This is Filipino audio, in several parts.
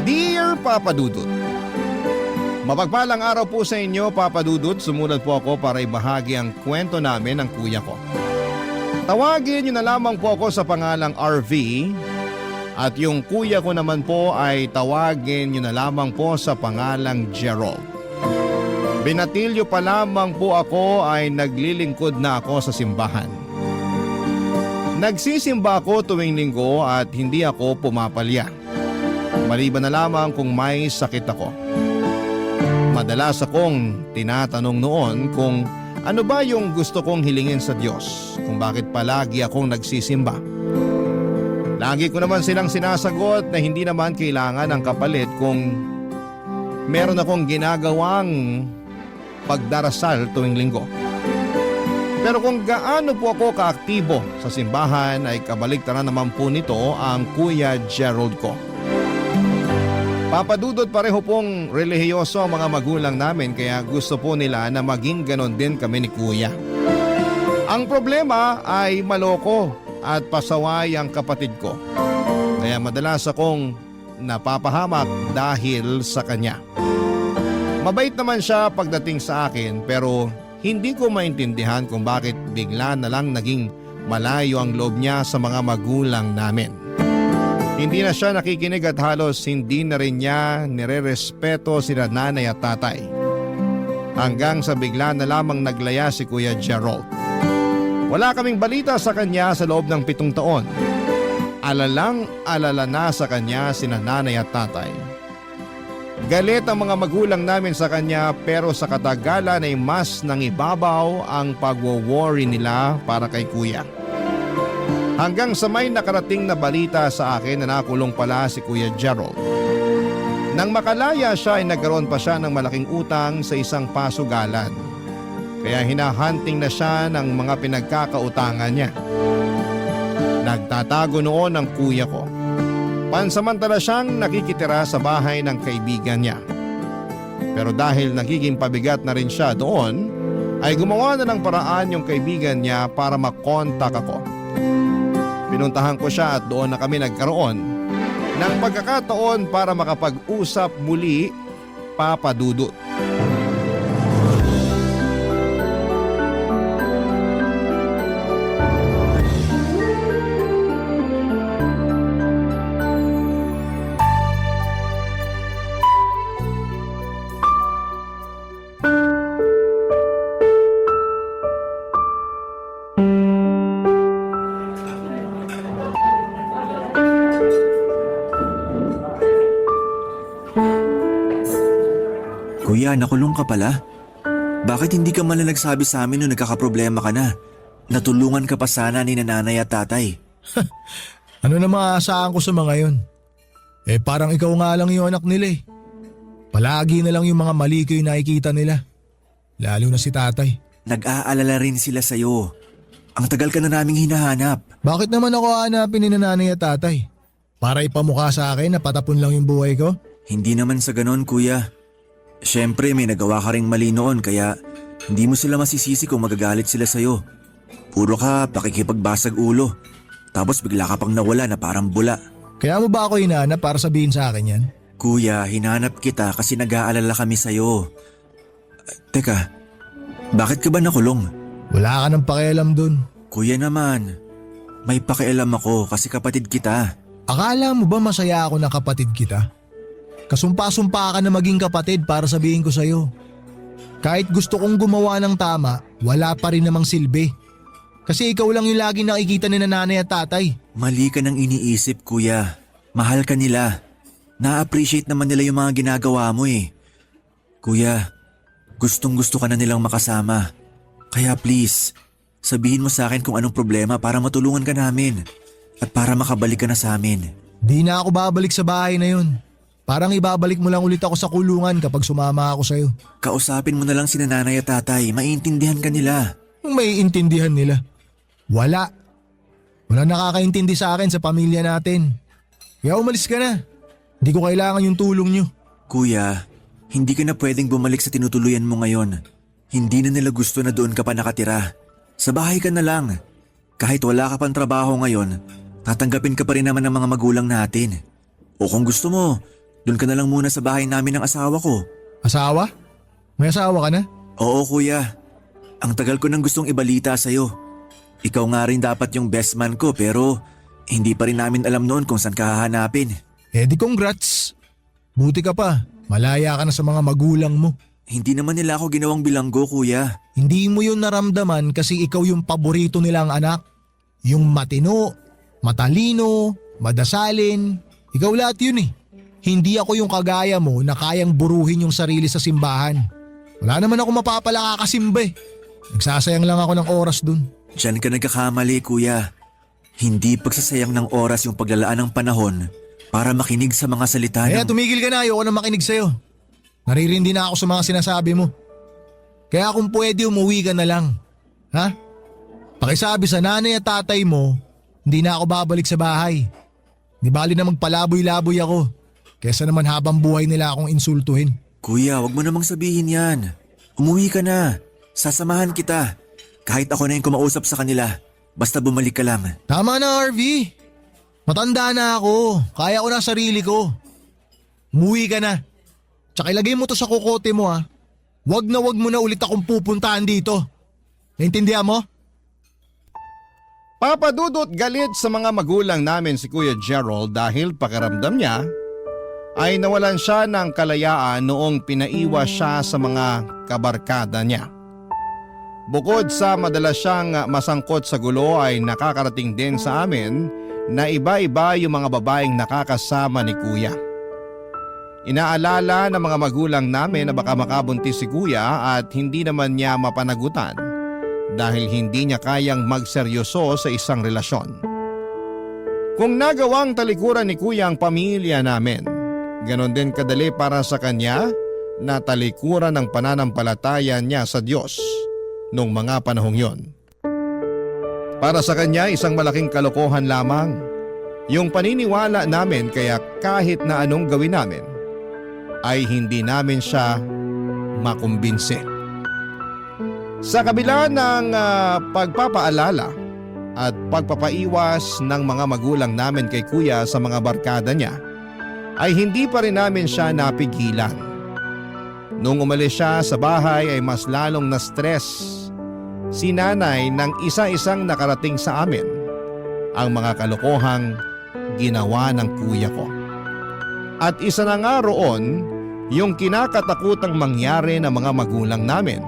Dear Papa Dudut, mapagpalang araw po sa inyo, Papa Dudut. Sumulat po ako para ibahagi ang kwento namin ng kuya ko. Tawagin niyo na lamang po ako sa pangalang RV at yung kuya ko naman po ay tawagin niyo na lamang po sa pangalang Gerald. Binatilyo pa lamang po ako ay naglilingkod na ako sa simbahan. Nagsisimba ako tuwing linggo at hindi ako pumapalya. Maliban na lamang kung may sakit ako. Madalas akong tinatanong noon kung ano ba yung gusto kong hilingin sa Diyos, kung bakit palagi akong nagsisimba. Lagi ko naman silang sinasagot na hindi naman kailangan ng kapalit kung meron akong ginagawang pagdarasal tuwing linggo. Pero kung gaano po ako kaaktibo sa simbahan ay kabaligtaran naman po nito ang Kuya Gerald ko. Papadudot pareho pong relihiyoso ang mga magulang namin kaya gusto po nila na maging ganon din kami ni Kuya. Ang problema ay maloko at pasaway ang kapatid ko. Kaya madalas akong napapahamak dahil sa kanya. Mabait naman siya pagdating sa akin pero hindi ko maintindihan kung bakit bigla na lang naging malayo ang loob niya sa mga magulang namin. Hindi na siya nakikinig at halos hindi na rin niya nire-respeto sila nanay at tatay. Hanggang sa bigla na lamang naglaya si Kuya Gerald. Wala kaming balita sa kanya sa loob ng 7 taon. Alalang-alala na sa kanya sina nanay at tatay. Galit ang mga magulang namin sa kanya pero sa katagalan ay mas nangibabaw ang pagwo-worry nila para kay Kuya. Hanggang sa may nakarating na balita sa akin na nakulong pala si Kuya Gerald. Nang makalaya siya ay nagkaroon pa siya ng malaking utang sa isang pasugalan. Kaya hinahunting na siya ng mga pinagkakautangan niya. Nagtatago noon ang kuya ko. Pansamantala siyang nakikitira sa bahay ng kaibigan niya. Pero dahil nagiging pabigat na rin siya doon, ay gumawa na ng paraan yung kaibigan niya para makontak ako. Pinuntahan ko siya at doon na kami nagkaroon ng pagkakataon para makapag-usap muli, Papa Dudut. Kuya, nakulong ka pala? Bakit hindi ka man lang nagsabi sa amin nung nagkakaproblema ka na? Natulungan ka pa sana ni nanay at tatay. Ano na maaasahan ko sa mga yon? Parang ikaw nga lang yung anak nila eh. Palagi na lang yung mga mali ko yung nakikita nila. Lalo na si tatay. Nag-aalala rin sila sa'yo. Ang tagal ka na naming hinahanap. Bakit naman ako hanapin ni nanay at tatay? Para ipamukha sa akin na patapon lang yung buhay ko? Hindi naman sa ganon, kuya. Siyempre may nagawa ka ring mali noon kaya hindi mo sila masisisi kung magagalit sila sa'yo. Puro ka pakikipagbasag ulo. Tapos bigla ka pang nawala na parang bula. Kaya mo ba ako hinahanap para sabihin sa akin yan? Kuya, hinanap kita kasi nag-aalala kami sa'yo. Teka, bakit ka ba nakulong? Wala ka nang pakialam dun. Kuya naman, may pakialam ako kasi kapatid kita. Akala mo ba masaya ako na kapatid kita? Kasumpa-sumpa ka na maging kapatid para sabihin ko sa'yo. Kahit gusto kong gumawa ng tama, wala pa rin namang silbi. Kasi ikaw lang yung laging nakikita ni nanay at tatay. Mali ka nang iniisip, kuya. Mahal ka nila. Na-appreciate naman nila yung mga ginagawa mo eh. Kuya, gustong gusto ka na nilang makasama. Kaya please, sabihin mo sa akin kung anong problema para matulungan ka namin. At para makabalik ka na sa amin. Di na ako babalik sa bahay na yun. Parang ibabalik mo lang ulit ako sa kulungan kapag sumama ako sa'yo. Kausapin mo na lang si nanay at tatay, maiintindihan ka nila. May intindihan nila. Wala. Wala nakakaintindi sa akin sa pamilya natin. Kaya umalis ka na. Hindi ko kailangan yung tulong nyo. Kuya, hindi ka na pwedeng bumalik sa tinutuluyan mo ngayon. Hindi na nila gusto na doon ka pa nakatira. Sa bahay ka na lang. Kahit wala ka pang trabaho ngayon, tatanggapin ka pa rin naman ng mga magulang natin. O kung gusto mo, Doon ka na lang muna sa bahay namin ng asawa ko. Asawa? May asawa ka na? Oo kuya, ang tagal ko nang gustong ibalita sa'yo. Ikaw nga rin dapat yung best man ko pero hindi pa rin namin alam noon kung saan ka hahanapin. Eh di congrats. Buti ka pa, malaya ka na sa mga magulang mo. Hindi naman nila ako ginawang bilanggo kuya. Hindi mo yun naramdaman kasi ikaw yung paborito nilang anak. Yung matino, matalino, madasalin. Ikaw lahat yun eh. Hindi ako yung kagaya mo na kayang buruhin yung sarili sa simbahan. Wala naman ako mapapala kakasimba eh. Nagsasayang lang ako ng oras dun. Diyan ka nagkakamali kuya. Hindi pagsasayang ng oras yung paglalaan ng panahon para makinig sa mga salita Kaya ng... tumigil ka na, ayoko na makinig sa'yo. Naririndi na ako sa mga sinasabi mo. Kaya kung pwede umuwi ka na lang. Ha? Pakisabi sa nanay at tatay mo, hindi na ako babalik sa bahay. Di bali na magpalaboy-laboy ako. Kesa naman habang buhay nila akong insultuhin. Kuya, wag mo namang sabihin yan. Umuwi ka na. Sasamahan kita. Kahit ako na yung kumausap sa kanila. Basta bumalik ka lang. Tama na, RV. Matanda na ako. Kaya ko na sarili ko. Umuwi ka na. Tsaka ilagay mo to sa kokote mo ha. Wag mo na ulit akong pupuntahan dito. Naintindihan mo? Papadudot galit sa mga magulang namin si Kuya Gerald dahil pakiramdam niya ay nawalan siya ng kalayaan noong pinaiwas siya sa mga kabarkada niya. Bukod sa madalas siyang masangkot sa gulo ay nakakarating din sa amin na iba-iba yung mga babaeng nakakasama ni Kuya. Inaalala ng mga magulang namin na baka makabuntis si Kuya at hindi naman niya mapanagutan dahil hindi niya kayang magseryoso sa isang relasyon. Kung nagawang talikuran ni Kuya ang pamilya namin, ganon din kadali para sa kanya na talikuran ang pananampalataya niya sa Diyos noong mga panahong yon. Para sa kanya isang malaking kalokohan lamang yung paniniwala namin kaya kahit na anong gawin namin ay hindi namin siya makumbinse. Sa kabila ng pagpapaalala at pagpapaiwas ng mga magulang namin kay Kuya sa mga barkada niya, ay hindi pa rin namin siya napigilan. Nung umalis siya sa bahay ay mas lalong na-stress si nanay nang isa-isang nakarating sa amin ang mga kalokohang ginawa ng kuya ko. At isa na nga roon yung kinakatakutang mangyari ng mga magulang namin,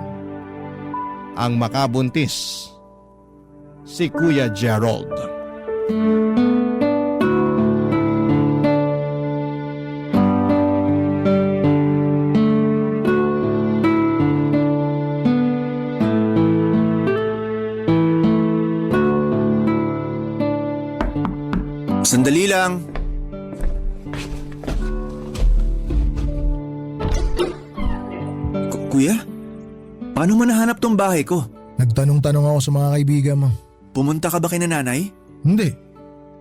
ang makabuntis si Kuya Gerald. Sandali lang. Kuya, paano mo nahanap tong bahay ko? Nagtanong-tanong ako sa mga kaibigan mo. Pumunta ka ba kay nanay? Hindi.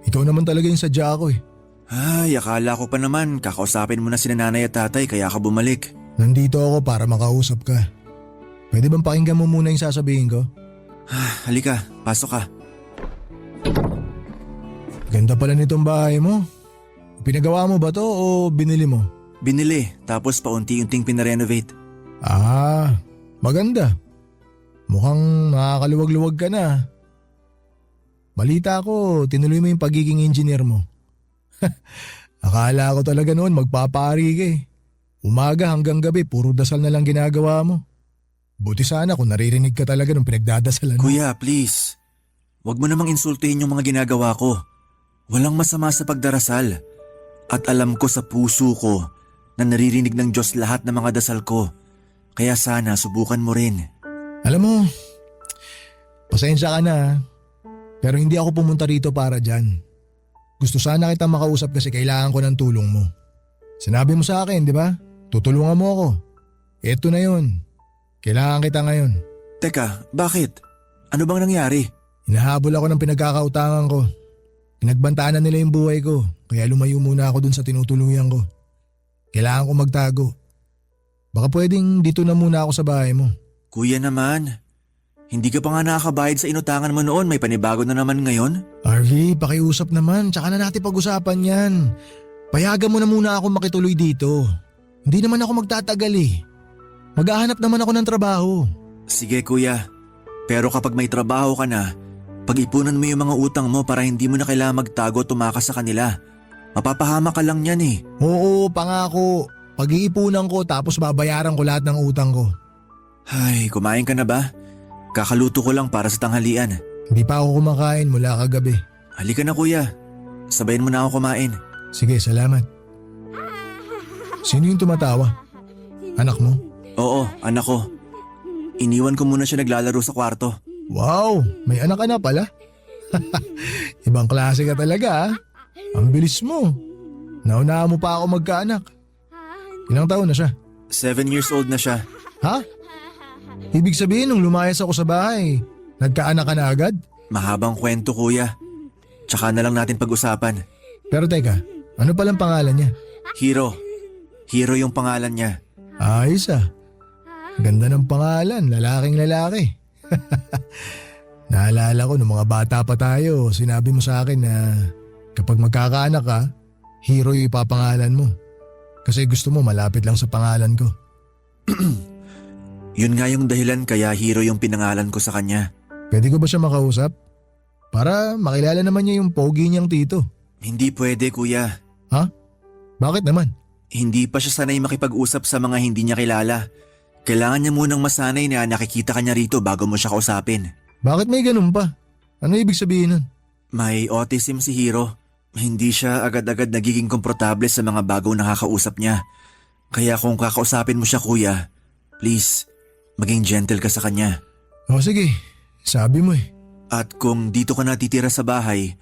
Ikaw naman talaga yung sadya ko eh. Ay, akala ko pa naman kakausapin mo na sina nanay at tatay kaya ka bumalik. Nandito ako para makausap ka. Pwede bang pakinggan mo muna yung sasabihin ko? Halika, pasok ka. Ganda pala nitong bahay mo. Pinagawa mo ba to o binili mo? Binili, tapos paunti-unting pinarenovate. Ah, maganda. Mukhang nakakaluwag-luwag ka na. Balita ko, tinuloy mo yung pagiging engineer mo. Akala ko talaga noon magpapari ka eh. Umaga hanggang gabi, puro dasal na lang ginagawa mo. Buti sana kung naririnig ka talaga nung pinagdadasalan mo. Kuya, please. Huwag mo namang insultuhin yung mga ginagawa ko. Walang masama sa pagdarasal. At alam ko sa puso ko na naririnig ng Diyos lahat ng mga dasal ko. Kaya sana subukan mo rin. Alam mo, pasensya ka na, pero hindi ako pumunta rito para dyan. Gusto sana kita makausap kasi kailangan ko ng tulong mo. Sinabi mo sa akin, di ba? Tutulungan mo ako. Eto na yun. Kailangan kita ngayon. Teka, bakit? Ano bang nangyari? Hinahabol ako ng pinagkakautangan ko. Pinagbantaan na nila yung buhay ko, kaya lumayo muna ako dun sa tinutuluyan ko. Kailangan ko magtago. Baka pwedeng dito na muna ako sa bahay mo. Kuya naman, hindi ka pa nga nakakabayad sa inutangan mo noon, may panibago na naman ngayon? RV, pakiusap naman, tsaka na natin pag-usapan yan. payagan mo na muna ako makituloy dito. Hindi naman ako magtatagal eh. Maghahanap naman ako ng trabaho. Sige kuya, pero kapag may trabaho ka na, pag-ipunan mo yung mga utang mo para hindi mo na kailangan magtago at tumakas sa kanila. Mapapahama ka lang yan eh. Oo, pangako. Pag-iipunan ko tapos babayaran ko lahat ng utang ko. Ay, kumain ka na ba? Kakaluto ko lang para sa tanghalian. Hindi pa ako kumakain mula kagabi. Halika na kuya, sabayin mo na ako kumain. Sige, salamat. Sino yung tumatawa? Anak mo? Oo, anak ko. Iniwan ko muna siya naglalaro sa kwarto. Wow, may anak ka na pala. Ibang klase ka talaga ah. Ang bilis mo. Naunahan mo pa ako magkaanak. Ilang taon na siya? 7 years old na siya. Ha? Ibig sabihin nung lumayas ako sa bahay, nagkaanak ka na agad? Mahabang kwento kuya. Tsaka na lang natin pag-usapan. Pero teka, ano palang pangalan niya? Hero. Hero yung pangalan niya. Ayos ah. Ganda ng pangalan, lalaking lalaki. Naalala ko nung mga bata pa tayo, sinabi mo sa akin na kapag magkakaanak ka, Hero yung ipapangalan mo. Kasi gusto mo malapit lang sa pangalan ko. Yun nga yung dahilan kaya Hero yung pinangalan ko sa kanya. Pwede ko ba siya makausap? Para makilala naman niya yung pogi niyang tito. Hindi pwede kuya. Ha? Bakit naman? Hindi pa siya sanay makipag-usap sa mga hindi niya kilala. Kailangan niya munang masanay na nakikita ka niya rito bago mo siya kausapin. Bakit may ganun pa? Ano ibig sabihin nun? May autism si Hero. Hindi siya agad-agad nagiging komportable sa mga bagong nakakausap niya. Kaya kung kakausapin mo siya kuya, please, maging gentle ka sa kanya. O sige, sabi mo eh. At kung dito ka natitira sa bahay,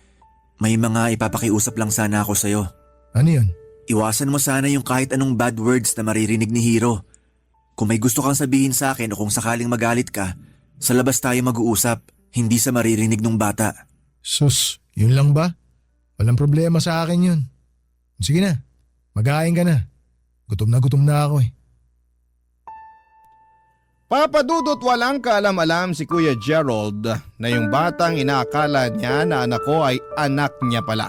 may mga ipapakiusap lang sana ako sa'yo. Ano yun? Iwasan mo sana yung kahit anong bad words na maririnig ni Hero. Kung may gusto kang sabihin sa akin o kung sakaling magalit ka, sa labas tayo mag-uusap, hindi sa maririnig ng bata. Sus, yun lang ba? Walang problema sa akin yun. Sige na, maghahain ka na. Gutom na ako eh. Papadudot walang kaalam-alam si Kuya Gerald na yung batang inaakala niya na anak ko ay anak niya pala.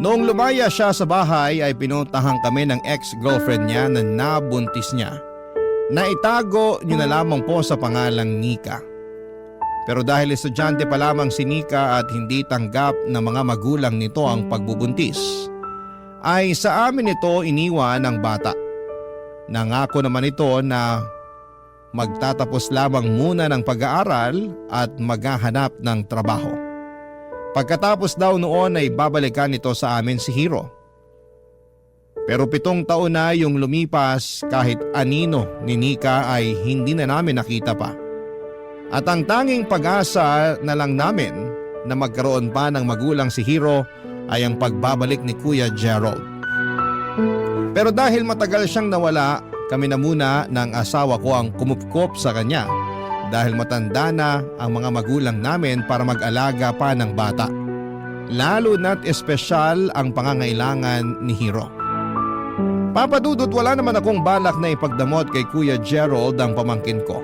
Noong lumaya siya sa bahay ay pinuntahan kami ng ex-girlfriend niya na nabuntis niya. Naitago niyo na lamang po sa pangalang Nika. Pero dahil estudyante pa lamang si Nika at hindi tanggap ng mga magulang nito ang pagbubuntis, ay sa amin ito iniwan ng bata. Nangako naman ito na magtatapos lamang muna ng pag-aaral at maghahanap ng trabaho. Pagkatapos daw noon ay babalikan ito sa amin si Hero. Pero 7 taon na yung lumipas kahit anino ni Nika ay hindi na namin nakita pa. At ang tanging pag-asa na lang namin na magkaroon pa ng magulang si Hero ay ang pagbabalik ni Kuya Gerald. Pero dahil matagal siyang nawala, kami na muna ng asawa ko ang kumupkop sa kanya dahil matanda na ang mga magulang namin para mag-alaga pa ng bata. Lalo na't espesyal ang pangangailangan ni Hero. Papadudot wala naman akong balak na ipagdamot kay Kuya Gerald ang pamangkin ko.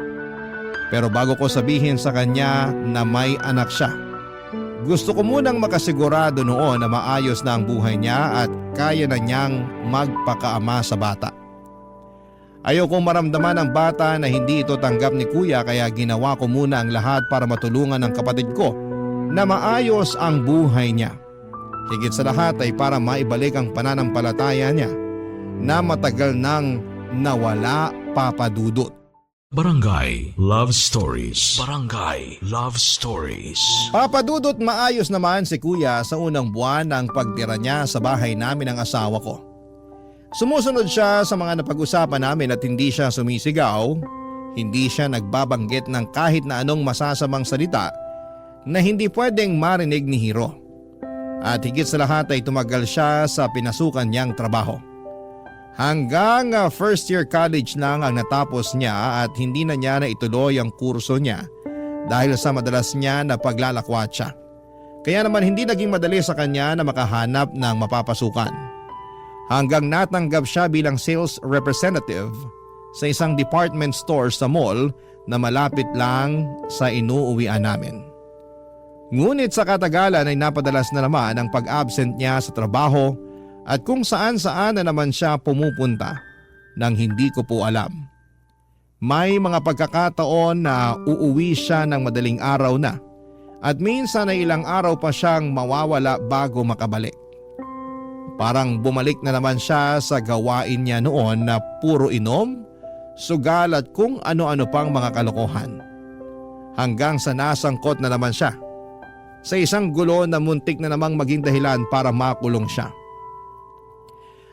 Pero bago ko sabihin sa kanya na may anak siya, gusto ko munang makasigurado noon na maayos na ang buhay niya at kaya na niyang magpakaama sa bata. Ayokong maramdaman ng bata na hindi ito tanggap ni Kuya kaya ginawa ko muna ang lahat para matulungan ang kapatid ko na maayos ang buhay niya. Higit sa lahat ay para maibalik ang pananampalataya niya na matagal nang nawala, Papadudot. Barangay Love Stories. Barangay Love Stories. Papadudot, maayos naman si Kuya sa unang buwan ng pagtira niya sa bahay namin ng asawa ko. Sumusunod siya sa mga napag-usapan namin at hindi siya sumisigaw, hindi siya nagbabanggit ng kahit na anong masasamang salita na hindi pwedeng marinig ni Hero. At higit sa lahat ay tumagal siya sa pinasukan niyang trabaho. Hanggang first year college lang ang natapos niya at hindi na niya naituloy ang kurso niya dahil sa madalas niya na paglalakwatsa. Kaya naman hindi naging madali sa kanya na makahanap ng mapapasukan. Hanggang natanggap siya bilang sales representative sa isang department store sa mall na malapit lang sa inuuwian namin. Ngunit sa katagalan ay napadalas na naman ang pag-absent niya sa trabaho at kung saan-saan na naman siya pumupunta nang hindi ko po alam. May mga pagkakataon na uuwi siya ng madaling araw na at minsan ay ilang araw pa siyang mawawala bago makabalik. Parang bumalik na naman siya sa gawain niya noon na puro inom, sugal at kung ano-ano pang mga kalokohan. Hanggang sa nasangkot na naman siya sa isang gulo na muntik na namang maging dahilan para makulong siya.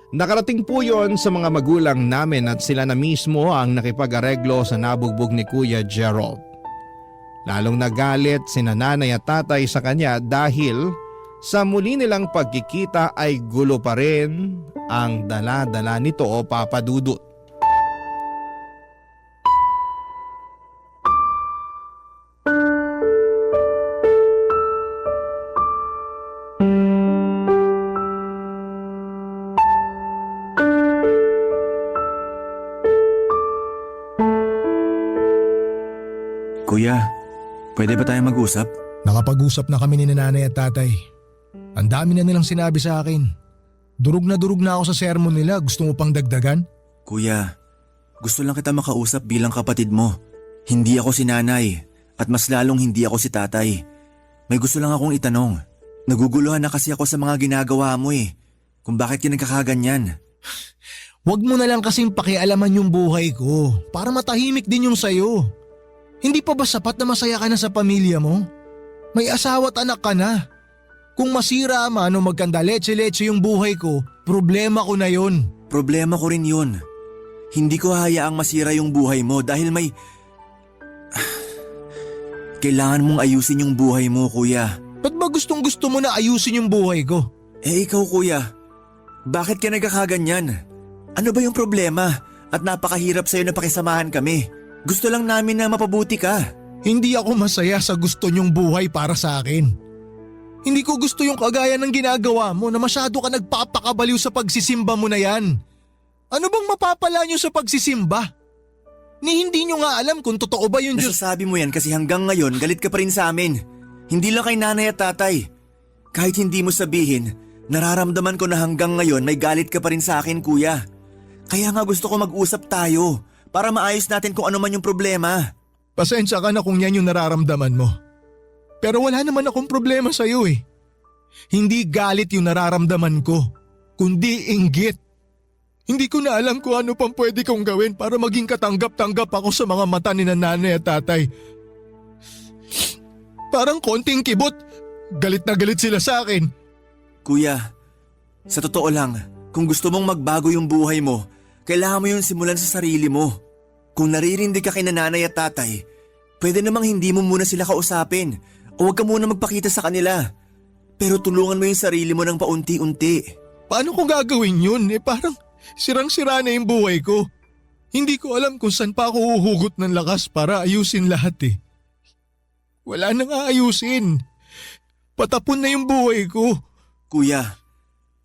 Nakarating po yon sa mga magulang namin at sila na mismo ang nakipag-areglo sa nabugbog ni Kuya Gerald. Lalong nagalit sina nanay at tatay sa kanya dahil sa muli nilang pagkikita ay gulo pa rin ang dala-dala nito o Papa Dudut. Kuya, pwede ba tayong mag-usap? Nakapag-usap na kami ni nanay at tatay. Ang dami na nilang sinabi sa akin. Durog na ako sa sermon nila. Gusto mo pang dagdagan? Kuya, gusto lang kita makausap bilang kapatid mo. Hindi ako si nanay at mas lalong hindi ako si tatay. May gusto lang akong itanong. Naguguluhan na kasi ako sa mga ginagawa mo kung bakit ka nagkakaganyan. Huwag mo na lang kasing pakialaman yung buhay ko para matahimik din yung sayo. Hindi pa ba sapat na masaya ka na sa pamilya mo? May asawa at anak ka na. Kung masira man o magkanda letse-letse yung buhay ko, problema ko na yon. Problema ko rin yun. Hindi ko hayaang masira yung buhay mo dahil may... Kailangan mong ayusin yung buhay mo, kuya. Ba't ba gustong gusto mo na ayusin yung buhay ko? Ikaw kuya, bakit ka nagkakaganyan? Ano ba yung problema? At napakahirap sa'yo na pakisamahan kami. Gusto lang namin na mapabuti ka. Hindi ako masaya sa gusto niyong buhay para sa akin. Hindi ko gusto yung kagaya ng ginagawa mo na masyado ka nagpapakabaliw sa pagsisimba mo na yan. Ano bang mapapala niyo sa pagsisimba? Ni hindi niyo nga alam kung totoo ba yung Diyos. Nasasabi mo yan kasi hanggang ngayon galit ka pa rin sa amin. Hindi lang kay nanay at tatay. Kahit hindi mo sabihin, nararamdaman ko na hanggang ngayon may galit ka pa rin sa akin, kuya. Kaya nga gusto ko mag-usap tayo para maayos natin kung ano man yung problema. Pasensya ka na kung yan yung nararamdaman mo. Pero wala naman akong problema sa'yo Hindi galit yung nararamdaman ko, kundi inggit. Hindi ko na alam kung ano pang pwede kong gawin para maging katanggap-tanggap ako sa mga mata ni nanay at tatay. Parang konting kibot, galit na galit sila sa akin. Kuya, sa totoo lang, kung gusto mong magbago yung buhay mo, kailangan mo yun simulan sa sarili mo. Kung naririndi ka kay nanay at tatay, pwede namang hindi mo muna sila kausapin o huwag ka muna magpakita sa kanila. Pero tulungan mo yung sarili mo ng paunti-unti. Paano ko gagawin yun? Parang sirang-sira na yung buhay ko. Hindi ko alam kung saan pa ako uhugot ng lakas para ayusin lahat Wala nang aayusin. Patapon na yung buhay ko. Kuya,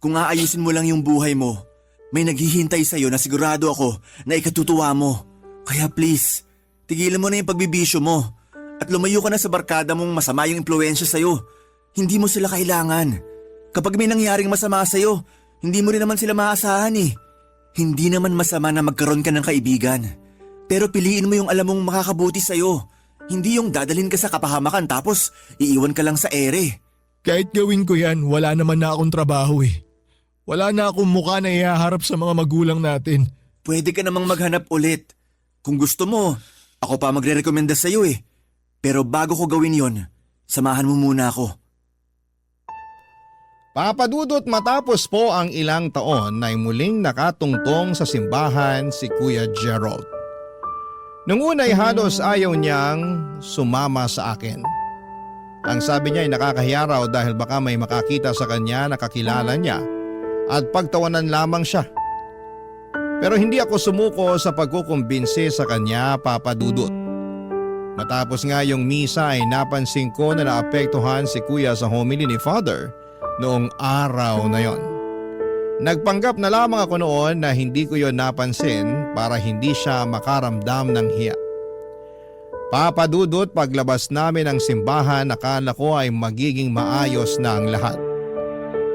kung aayusin mo lang yung buhay mo, may naghihintay sa'yo na sigurado ako na ikatutuwa mo. Kaya please, tigilan mo na yung pagbibisyo mo at lumayo ka na sa barkada mong masama yung impluwensya sa'yo. Hindi mo sila kailangan. Kapag may nangyaring masama sa'yo, hindi mo rin naman sila maasahan Hindi naman masama na magkaroon ka ng kaibigan. Pero piliin mo yung alam mong makakabuti sa'yo. Hindi yung dadalhin ka sa kapahamakan tapos iiwan ka lang sa ere. Kahit gawin ko yan, wala naman na akong trabaho Wala na akong mukha na ihaharap sa mga magulang natin. Pwede ka namang maghanap ulit. Kung gusto mo, ako pa magre-recommenda sa'yo Pero bago ko gawin yon, samahan mo muna ako. Papadudot matapos po ang ilang taon ay muling nakatungtong sa simbahan si Kuya Gerald. Nung una'y halos ayaw niyang sumama sa akin. Ang sabi niya ay nakakahiya raw dahil baka may makakita sa kanya na kakilala niya at pagtawanan lamang siya. Pero hindi ako sumuko sa pagkukumbinsi sa kanya, Papa Dudut. Matapos nga yung misa ay napansin ko na naapektuhan si Kuya sa homily ni Father noong araw na yon. Nagpanggap na lamang ako noon na hindi ko yon napansin para hindi siya makaramdam ng hiya. Papa Dudut, paglabas namin ng simbahan, akala ko ay magiging maayos na ang lahat.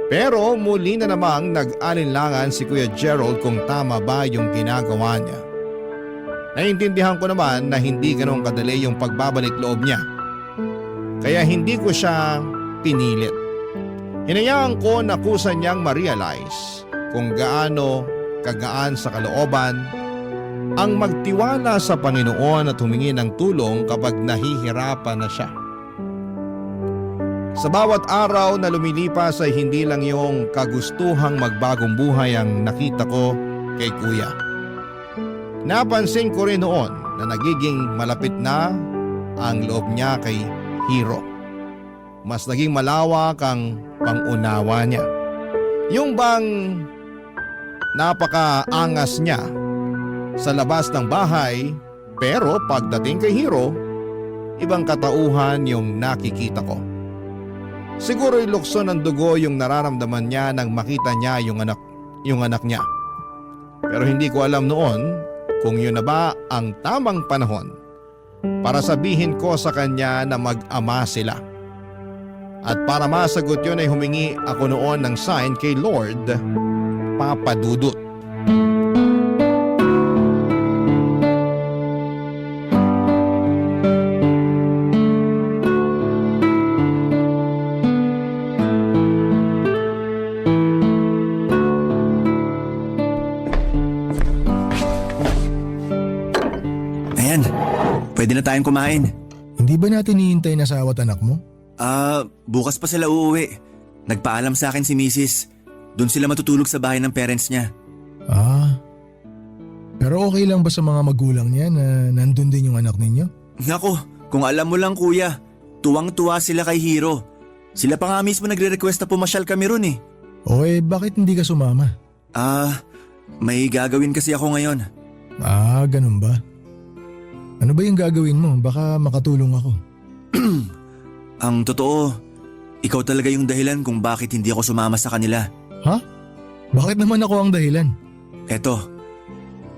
Pero muli na namang nag-alinlangan si Kuya Gerald kung tama ba yung ginagawa niya. Naiintindihan ko naman na hindi ganun kadali yung pagbabalik loob niya. Kaya hindi ko siya pinilit. Hinayaan ko na kusa niyang ma-realize kung gaano kagaan sa kalooban ang magtiwala sa Panginoon at humingi ng tulong kapag nahihirapan na siya. Sa bawat araw na lumilipas ay hindi lang yung kagustuhang magbagong buhay ang nakita ko kay Kuya. Napansin ko rin noon na nagiging malapit na ang loob niya kay Hiro. Mas naging malawak ang pangunawa niya. Yung bang napakaangas niya sa labas ng bahay, pero pagdating kay Hiro, ibang katauhan yung nakikita ko. Siguro ilukso ng dugo yung nararamdaman niya nang makita niya yung anak niya. Pero hindi ko alam noon kung yun na ba ang tamang panahon para sabihin ko sa kanya na mag-ama sila. At para masagot yun ay humingi ako noon ng sign kay Lord Papa Dudut. Ayan, pwede na tayong kumain. Hindi ba natin hihintay na asawa at anak mo? Bukas pa sila uuwi. Nagpaalam sa akin si Mrs. Doon sila matutulog sa bahay ng parents niya. Pero okay lang ba sa mga magulang niya na nandun din yung anak ninyo? Nako, kung alam mo lang kuya, tuwang-tuwa sila kay Hiro. Sila pa nga mismo nagre-request na pumasyal kami ron eh. Bakit hindi ka sumama? May gagawin kasi ako ngayon. Ganun ba? Ano ba yung gagawin mo? Baka makatulong ako. Ang totoo, ikaw talaga yung dahilan kung bakit hindi ako sumama sa kanila. Ha? Bakit naman ako ang dahilan? Eto,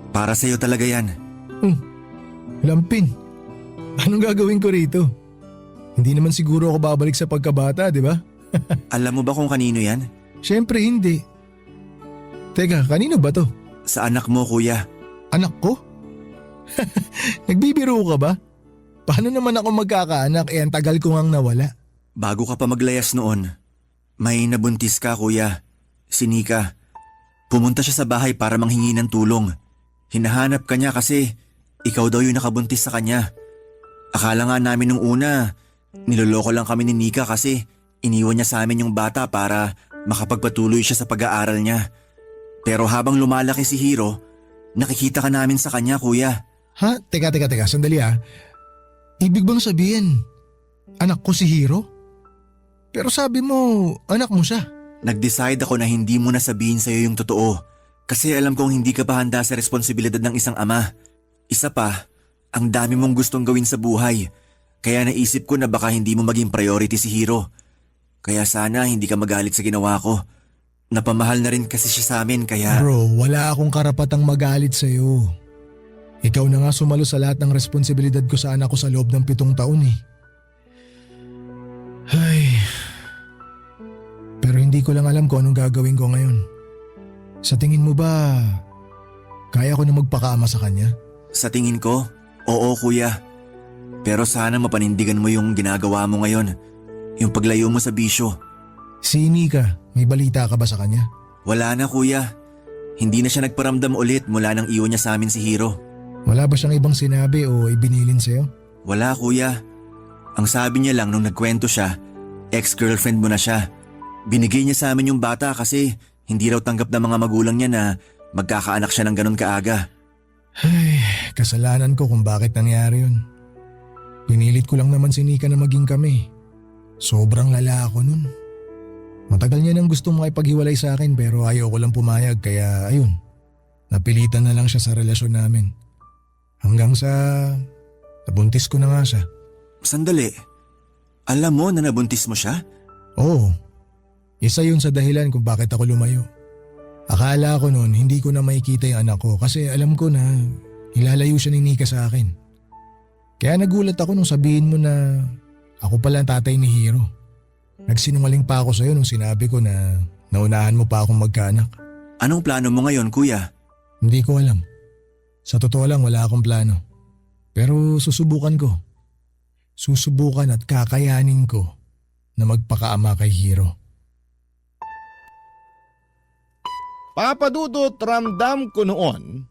para sa'yo talaga yan. Lampin. Anong gagawin ko rito? Hindi naman siguro ako babalik sa pagkabata, di ba? Alam mo ba kung kanino yan? Siyempre hindi. Teka, kanino ba to? Sa anak mo kuya. Anak ko? Nagbibiro ka ba? Paano naman ako magkakaanak ang tagal ko ngang nawala? Bago ka pa maglayas noon, may nabuntis ka kuya. Si Nika. Pumunta siya sa bahay para manghingi ng tulong. Hinahanap ka niya kasi ikaw daw yung nakabuntis sa kanya. Akala nga namin nung una, niloloko lang kami ni Nika kasi iniwan niya sa amin yung bata para makapagpatuloy siya sa pag-aaral niya. Pero habang lumalaki si Hiro, nakikita ka namin sa kanya kuya. Ha? Teka, sandali Ibig bang sabihin, anak ko si Hiro? Pero sabi mo, anak mo siya. Nag-decide ako na hindi mo na sabihin sa'yo yung totoo. Kasi alam kong hindi ka pa handa sa responsibilidad ng isang ama. Isa pa, ang dami mong gustong gawin sa buhay. Kaya naisip ko na baka hindi mo maging priority si Hiro. Kaya sana hindi ka magalit sa ginawa ko. Napamahal na rin kasi siya sa amin kaya… Bro, wala akong karapatang magalit sa'yo. Ikaw na nga sumalo sa lahat ng responsibilidad ko sa anak ko sa loob ng 7 taon eh. Pero hindi ko lang alam kung anong gagawin ko ngayon. Sa tingin mo ba, kaya ko na magpakaama sa kanya? Sa tingin ko, oo kuya. Pero sana mapanindigan mo yung ginagawa mo ngayon. Yung paglayo mo sa bisyo. Si Nika, may balita ka ba sa kanya? Wala na kuya. Hindi na siya nagparamdam ulit mula nang iwan niya sa amin si Hiro. Wala ba siyang ibang sinabi o ibinilin sa'yo? Wala kuya. Ang sabi niya lang nung nagkwento siya, ex-girlfriend mo na siya. Binigay niya sa amin yung bata kasi hindi raw tanggap ng mga magulang niya na magkakaanak siya ng ganun kaaga. Kasalanan ko kung bakit nangyari yun. Pinilit ko lang naman si Nika na maging kami. Sobrang lala ako nun. Matagal niya nang gustong makipaghiwalay sa akin pero ayaw ko lang pumayag kaya ayun. Napilitan na lang siya sa relasyon namin. Hanggang sa nabuntis ko na nga siya. Sandali, alam mo na nabuntis mo siya? Oo, isa yun sa dahilan kung bakit ako lumayo. Akala ko noon hindi ko na makikita yung anak ko kasi alam ko na ilalayo siya ni Nika sa akin. Kaya nagulat ako nung sabihin mo na ako pala ang tatay ni Hiro. Nagsinungaling pa ako sa'yo nung sinabi ko na Naunahan mo pa akong magkaanak. Anong plano mo ngayon, kuya? Hindi ko alam. Sa totoo lang wala akong plano. Pero susubukan ko. Susubukan at kakayanin ko na magpakaama kay Hiro. Papadudot, ramdam ko noon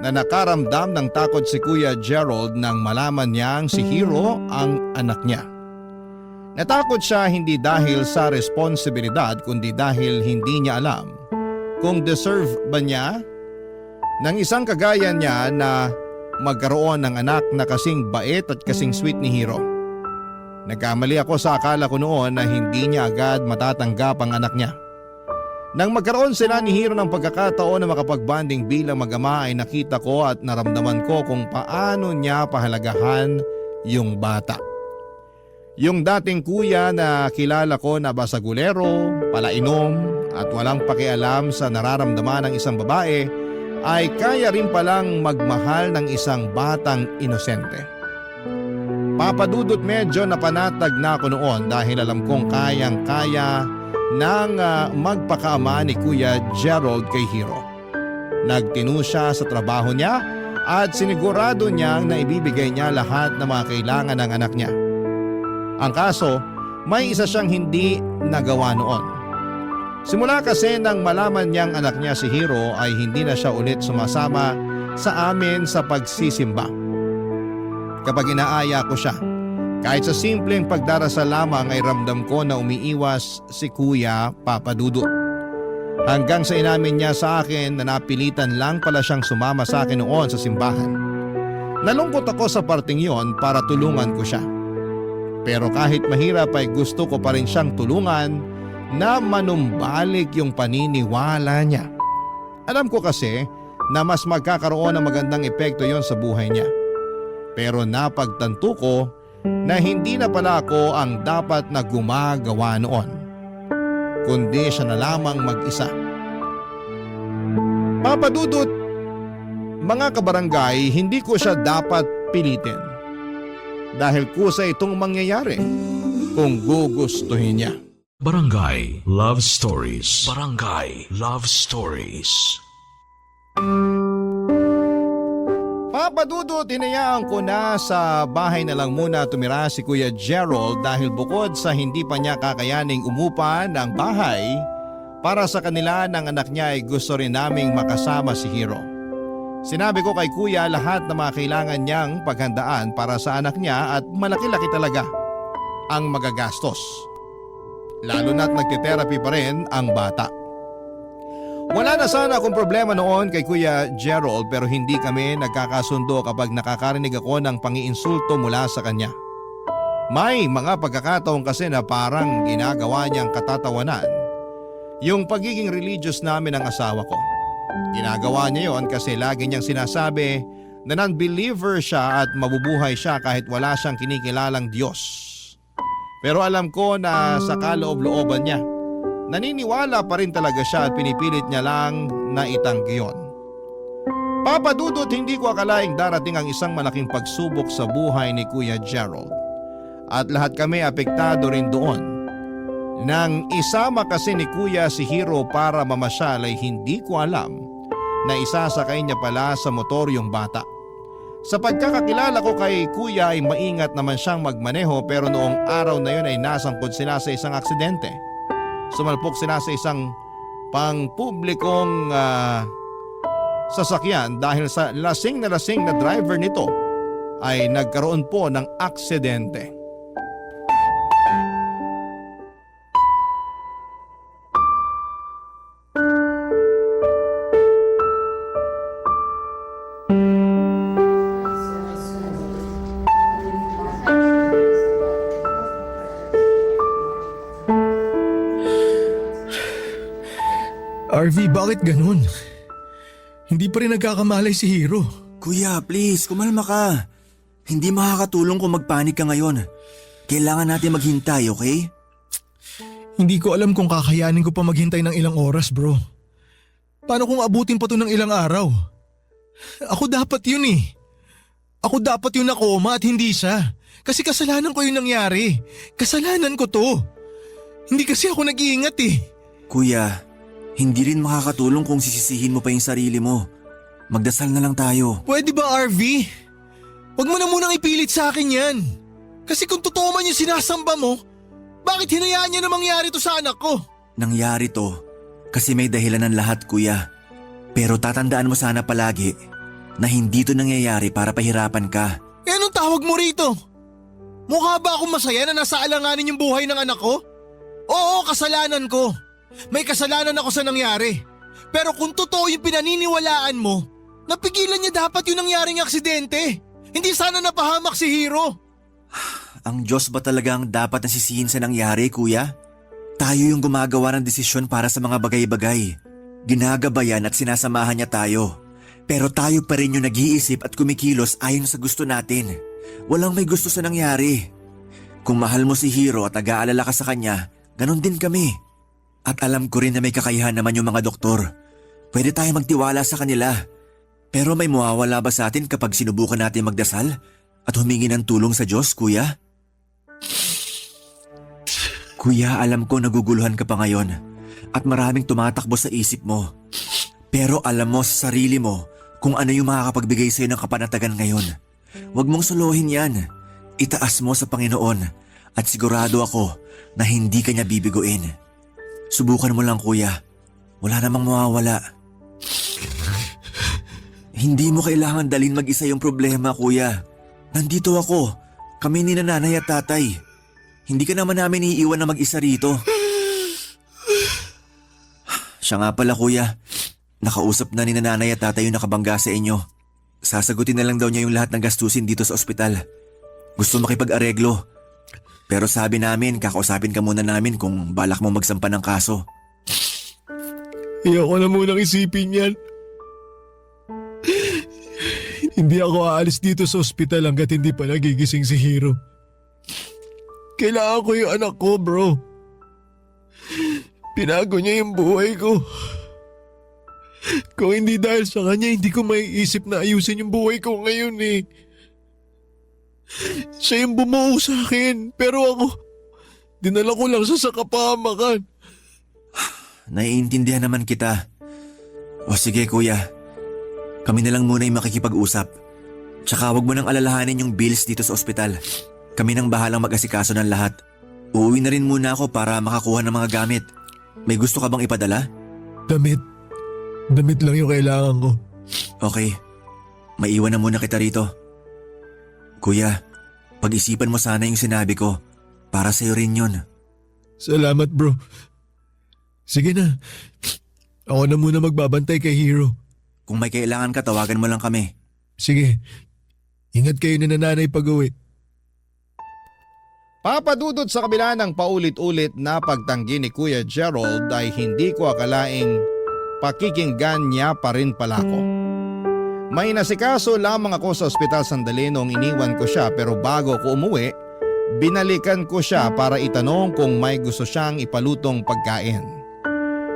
na nakaramdam ng takot si Kuya Gerald nang malaman niyang si Hiro ang anak niya. Natakot siya hindi dahil sa responsibilidad kundi dahil hindi niya alam kung deserve ba niya ng isang kagaya niya na magkaroon ng anak na kasing bait at kasing sweet ni Hiro. Nagkamali ako sa akala ko noon na hindi niya agad matatanggap ang anak niya. Nang magkaroon sila ni Hiro ng pagkakataon na makapagbanding bilang mag-ama ay nakita ko at naramdaman ko kung paano niya pahalagahan yung bata. Yung dating kuya na kilala ko na basagulero, palainom at walang pakialam sa nararamdaman ng isang babae ay kaya rin palang magmahal ng isang batang inosente. Papadudot, medyo napanatag na ako noon dahil alam kong kayang-kaya ng magpakaama ni Kuya Gerald kay Hiro. Nagtinu siya sa trabaho niya at sinigurado niyang na ibibigay niya lahat ng mga kailangan ng anak niya. Ang kaso, may isa siyang hindi nagawa noon. Simula kasi nang malaman niyang anak niya si Hiro ay hindi na siya ulit sumasama sa amin sa pagsisimba. Kapag inaaya ko siya, kahit sa simpleng pagdarasal lamang ay ramdam ko na umiiwas si Kuya Papadudot. Hanggang sa inamin niya sa akin na napilitan lang pala siyang sumama sa akin noon sa simbahan. Nalungkot ako sa parting yon para tulungan ko siya. Pero kahit mahirap ay gusto ko pa rin siyang tulungan na manumbalik yung paniniwala niya. Alam ko kasi na mas magkakaroon ng magandang epekto yon sa buhay niya. Pero napagtanto ko na hindi na pala ako ang dapat na gumagawa noon, kundi siya na lamang mag-isa. Papadudot, mga kabarangay, hindi ko siya dapat pilitin. Dahil kusa itong mangyayari kung gugustuhin niya. Barangay Love Stories. Barangay Love Stories. Papadudot, hinayaan ko na sa bahay na lang muna tumira si Kuya Gerald dahil bukod sa hindi pa niya kakayaning umupa ng bahay, para sa kanila ng anak niya ay gusto rin naming makasama si Hiro. Sinabi ko kay Kuya lahat ng mga kailangan niyang paghandaan para sa anak niya at malaki-laki talaga ang magagastos. Lalo na't nagte-therapy pa rin ang bata. Wala na sana akong problema noon kay Kuya Gerald pero hindi kami nagkakasundo kapag nakakarinig ako ng pangiinsulto mula sa kanya. May mga pagkakataon kasi na parang ginagawa niyang katatawanan yung pagiging religious namin ng asawa ko. Ginagawa niya yon kasi lagi niyang sinasabi na non-believer siya at mabubuhay siya kahit wala siyang kinikilalang Diyos. Pero alam ko na sa kaloob-looban niya, naniniwala pa rin talaga siya at pinipilit niya lang na itanggi yon. Papadudot, hindi ko akalaing darating ang isang malaking pagsubok sa buhay ni Kuya Gerald. At lahat kami apektado rin doon. Nang isama kasi ni Kuya si Hiro para mamasyal ay hindi ko alam na isasakay niya pala sa motor yung bata. Sa pagkakakilala ko kay Kuya ay maingat naman siyang magmaneho pero noong araw na yun ay nasangkot sila sa isang aksidente. Sumalpok sila sa isang pangpublikong sasakyan dahil sa lasing na driver nito ay nagkaroon po ng aksidente. RV, bakit ganun? Hindi pa rin nagkakamalay si Hiro. Kuya, please, kumalma ka. Hindi makakatulong kung magpanik ka ngayon. Kailangan natin maghintay, okay? Hindi ko alam kung kakayanin ko pa maghintay ng ilang oras, bro. Paano kung abutin pa to ng ilang araw? Ako dapat yun eh. Ako dapat yun na koma at hindi siya. Kasi kasalanan ko yung nangyari. Kasalanan ko to. Hindi kasi ako nag-iingat eh. Kuya, hindi rin makakatulong kung sisisihin mo pa yung sarili mo. Magdasal na lang tayo. Pwede ba, RV? Huwag mo na munang ipilit sa akin yan. Kasi kung totoo man yung sinasamba mo, bakit hinayaan niya na mangyari to sa anak ko? Nangyari to kasi may dahilan ng lahat, kuya. Pero tatandaan mo sana palagi na hindi to nangyayari para pahirapan ka. Eh anong tawag mo rito? Mukha ba akong masaya na nasa alanganin yung buhay ng anak ko? Oo, kasalanan ko. May kasalanan ako sa nangyari. Pero kung totoo yung pinaniniwalaan mo, napigilan niya dapat yung nangyaring aksidente. Hindi sana napahamak si Hero. Ang Diyos ba talagang dapat nasisihin sa nangyari, kuya? Tayo yung gumagawa ng desisyon para sa mga bagay-bagay. Ginagabayan at sinasamahan niya tayo. Pero tayo pa rin yung nag-iisip at kumikilos ayon sa gusto natin. Walang may gusto sa nangyari. Kung mahal mo si Hero at nag-aalala ka sa kanya, ganon din kami. At alam ko rin na may kakayahan naman yung mga doktor. Pwede tayo magtiwala sa kanila. Pero may mawawala ba sa atin kapag sinubukan natin magdasal at humingi ng tulong sa Diyos, kuya? Kuya, alam ko naguguluhan ka pa ngayon at maraming tumatakbo sa isip mo. Pero alam mo sa sarili mo kung ano yung makakapagbigay sa'yo ng kapanatagan ngayon. Huwag mong suluhin yan. Itaas mo sa Panginoon at sigurado ako na hindi ka niya bibiguin. Subukan mo lang, kuya. Wala namang mawawala. Hindi mo kailangan dalhin mag-isa yung problema, kuya. Nandito ako. Kami ni nanay at tatay. Hindi ka naman namin iiwan na mag-isa rito. Siya nga pala, kuya. Nakausap na ni nanay at tatay yung nakabangga sa inyo. Sasagutin na lang daw niya yung lahat ng gastusin dito sa ospital. Gusto makipag-areglo. Pero sabi namin, kakausapin ka muna namin kung balak mo magsampa ng kaso. Ayoko na munang isipin yan. Hindi ako aalis dito sa ospital hanggat hindi pa nagigising si Hero. Kailangan ko yung anak ko, bro. Pinago niya yung buhay ko. Kung hindi dahil sa kanya, hindi ko maiisip na ayusin yung buhay ko ngayon eh. Siya yung bumuo sa akin, pero ako, dinala ko lang siya sa kapahamakan. Naiintindihan naman kita. O sige, kuya. Kami na lang muna yung makikipag-usap. Tsaka wag mo nang alalahanin yung bills dito sa ospital. Kami nang bahalang mag-asikaso ng lahat. Uuwi na rin muna ako para makakuha ng mga gamit. May gusto ka bang ipadala? Damit. Damit lang yung kailangan ko. Okay. Maiwan na muna kita rito. Kuya, pag-isipan mo sana yung sinabi ko. Para sa'yo rin yun. Salamat, bro. Sige na. Ako na muna magbabantay kay Hero. Kung may kailangan ka, tawagan mo lang kami. Sige. Ingat kayo ni nanay pag-uwi. Papadudod sa kabila ng paulit-ulit na pagtanggi ni Kuya Gerald ay hindi ko akalaing pakikinggan niya pa rin pala ko. May nasikaso lamang ako sa ospital sandali noong iniwan ko siya, pero bago ko umuwi, binalikan ko siya para itanong kung may gusto siyang ipalutong pagkain.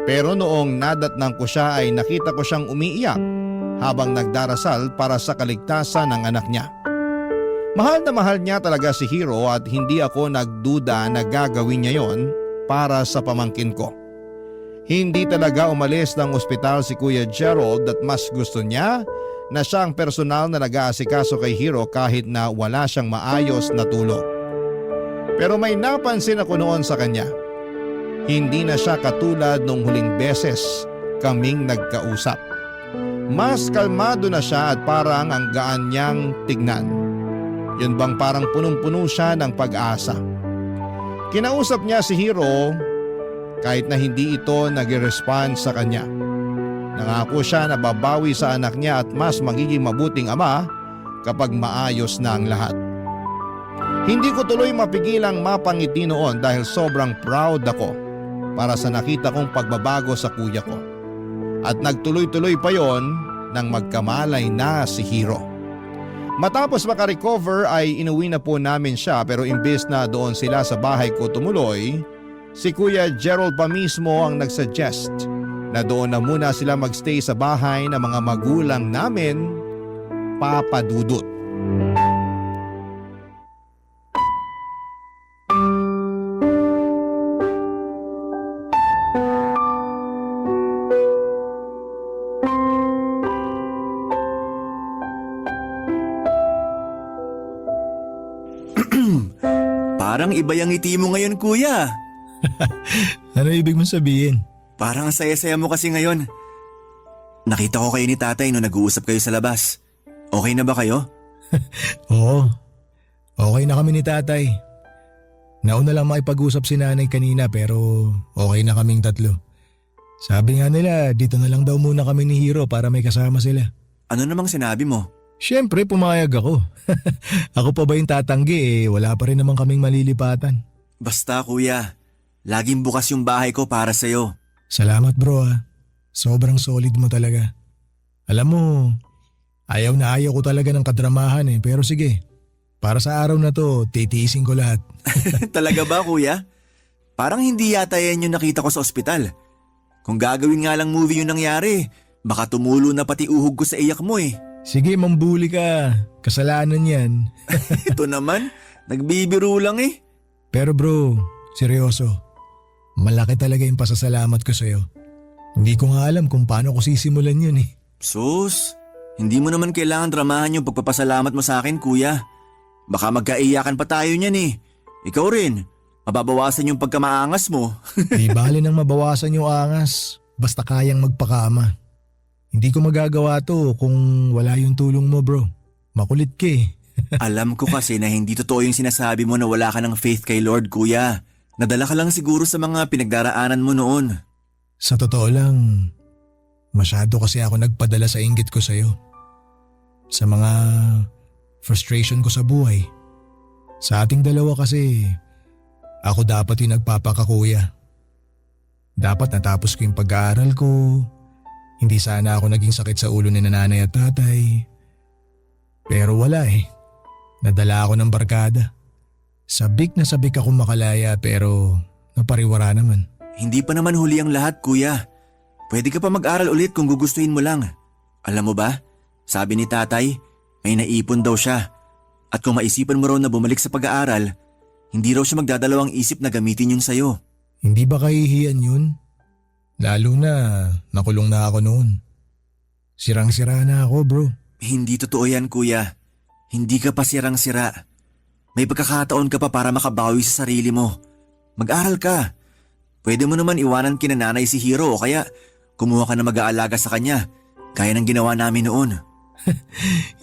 Pero noong nadatnang ko siya ay nakita ko siyang umiiyak habang nagdarasal para sa kaligtasan ng anak niya. Mahal na mahal niya talaga si Hero at hindi ako nagduda na gagawin niya yon para sa pamangkin ko. Hindi talaga umalis ng ospital si Kuya Gerald at mas gusto niya na siyang personal na nag-aasikaso kay Hero kahit na wala siyang maayos na tulog. Pero may napansin ako noon sa kanya. Hindi na siya katulad nung huling beses kaming nagkausap. Mas kalmado na siya at parang ang gaan niyang tignan. Yun bang parang punong-puno siya ng pag-asa. Kinausap niya si Hero kahit na hindi ito nag-respond sa kanya. Nangako siya na babawi sa anak niya at mas magiging mabuting ama kapag maayos na ang lahat. Hindi ko tuloy mapigilang mapangiti noon dahil sobrang proud ako para sa nakita kong pagbabago sa kuya ko. At nagtuloy-tuloy pa yon nang magkamalay na si Hero. Matapos makarecover ay inuwi na po namin siya, pero imbes na doon sila sa bahay ko tumuloy, si Kuya Gerald pa mismo ang nagsuggest na doon na muna sila magstay sa bahay ng mga magulang namin, Papa Dudut. Parang iba yung ngiti mo ngayon, kuya. Ano ibig mong sabihin? Parang ang saya-saya mo kasi ngayon. Nakita ko kayo ni tatay nung nag-uusap kayo sa labas. Okay na ba kayo? Oo, okay na kami ni tatay. Nauna lang makipag-usap si nanay kanina pero okay na kaming tatlo. Sabi nga nila dito na lang daw muna kami ni Hiro para may kasama sila. Ano namang sinabi mo? Siyempre pumayag ako. Ako pa ba yung tatanggi wala pa rin naman kaming malilipatan. Basta kuya, laging bukas yung bahay ko para sa'yo. Salamat bro Sobrang solid mo talaga. Alam mo, ayaw na ayaw ko talaga ng kadramahan pero sige. Para sa araw na to, titiisin ko lahat. Talaga ba kuya? Parang hindi yata yan yung nakita ko sa ospital. Kung gagawin nga lang movie yung nangyari, baka tumulo na pati uhog ko sa iyak mo Sige, mambuli ka. Kasalanan yan. Ito naman, nagbibiro lang Pero bro, seryoso. Malaki talaga yung pasasalamat ko sa'yo. Hindi ko nga alam kung paano ko sisimulan yun Sus, hindi mo naman kailangan dramahan yung pagpapasalamat mo sa akin kuya. Baka magkaiyakan pa tayo niyan Ikaw rin, mababawasan yung pagkamaangas mo. Di bali nang mabawasan yung angas. Basta kayang magpakaama. Hindi ko magagawa to kung wala yung tulong mo bro. Makulit ka Alam ko kasi na hindi totoo yung sinasabi mo na wala ka ng faith kay Lord kuya. Nadala ka lang siguro sa mga pinagdaraanan mo noon. Sa totoo lang, masyado kasi ako nagpadala sa inggit ko sa'yo. Sa mga frustration ko sa buhay. Sa ating dalawa kasi, ako dapat yung nagpapakakuya. Dapat natapos ko yung pag-aaral ko. Hindi sana ako naging sakit sa ulo ni nanay at tatay. Pero wala Nadala ako ng barkada. Sabik na sabik ako makalaya pero napariwara naman. Hindi pa naman huli ang lahat kuya. Pwede ka pa mag-aral ulit kung gugustuhin mo lang. Alam mo ba, sabi ni tatay, may naipon daw siya. At kung maisipan mo raw na bumalik sa pag-aaral, hindi raw siya magdadalawang isip na gamitin yun sa'yo. Hindi ba kahihiyan yun? Lalo na nakulong na ako noon. Sirang-sira na ako bro. Hindi totoo yan kuya. Hindi ka pa sirang-sira. May pagkakataon ka pa para makabawi sa sarili mo. Mag-aral ka. Pwede mo naman iwanan kina nanay si Hiro o kaya kumuha ka na mag-aalaga sa kanya. Gaya ng ginawa namin noon.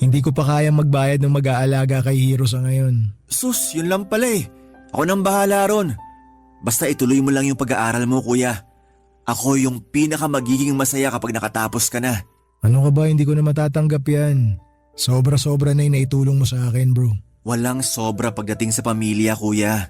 Hindi ko pa kaya magbayad ng mag-aalaga kay Hiro sa ngayon. Sus, yun lang pala Ako nang bahala ron. Basta ituloy mo lang yung pag-aaral mo kuya. Ako yung pinaka magiging masaya kapag nakatapos ka na. Ano ka ba, hindi ko na matatanggap yan. Sobra-sobra na yung naitulong mo sa akin bro. Walang sobra pagdating sa pamilya kuya.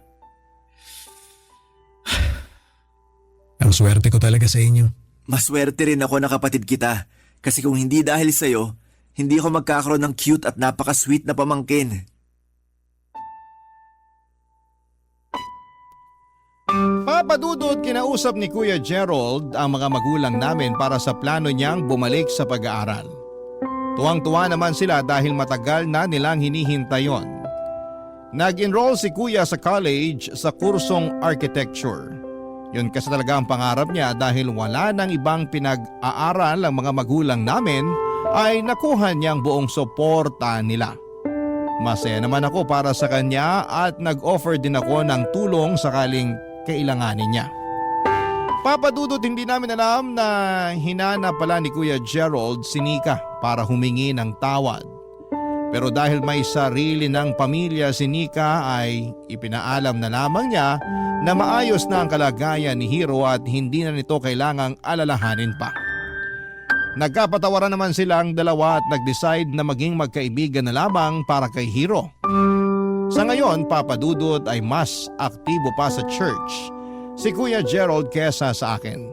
Ang swerte ko talaga sa inyo. Maswerte rin ako na kapatid kita. Kasi kung hindi dahil sa'yo, hindi ako magkakaroon ng cute at napaka-sweet na pamangkin. Papadudod, kinausap ni Kuya Gerald ang mga magulang namin para sa plano niyang bumalik sa pag-aaral. Tuwang-tuwa naman sila dahil matagal na nilang hinihintay yon. Nag-enroll si Kuya sa college sa kursong architecture. Yun kasi talaga ang pangarap niya dahil wala nang ibang pinag-aaral ang mga magulang namin ay nakuha niyang buong suporta nila. Masaya naman ako para sa kanya at nag-offer din ako ng tulong sakaling kailanganin niya. Papadudot, hindi namin alam na hinanap pala ni Kuya Gerald si Nika para humingi ng tawad. Pero dahil may sarili ng pamilya si Nika ay ipinaalam na lamang niya na maayos na ang kalagayan ni Hiro at hindi na nito kailangang alalahanin pa. Nagkapatawaran naman silang dalawa at nag-decide na maging magkaibigan na lamang para kay Hiro. Sa ngayon, Papadudot ay mas aktibo pa sa church si Kuya Gerald kesa sa akin.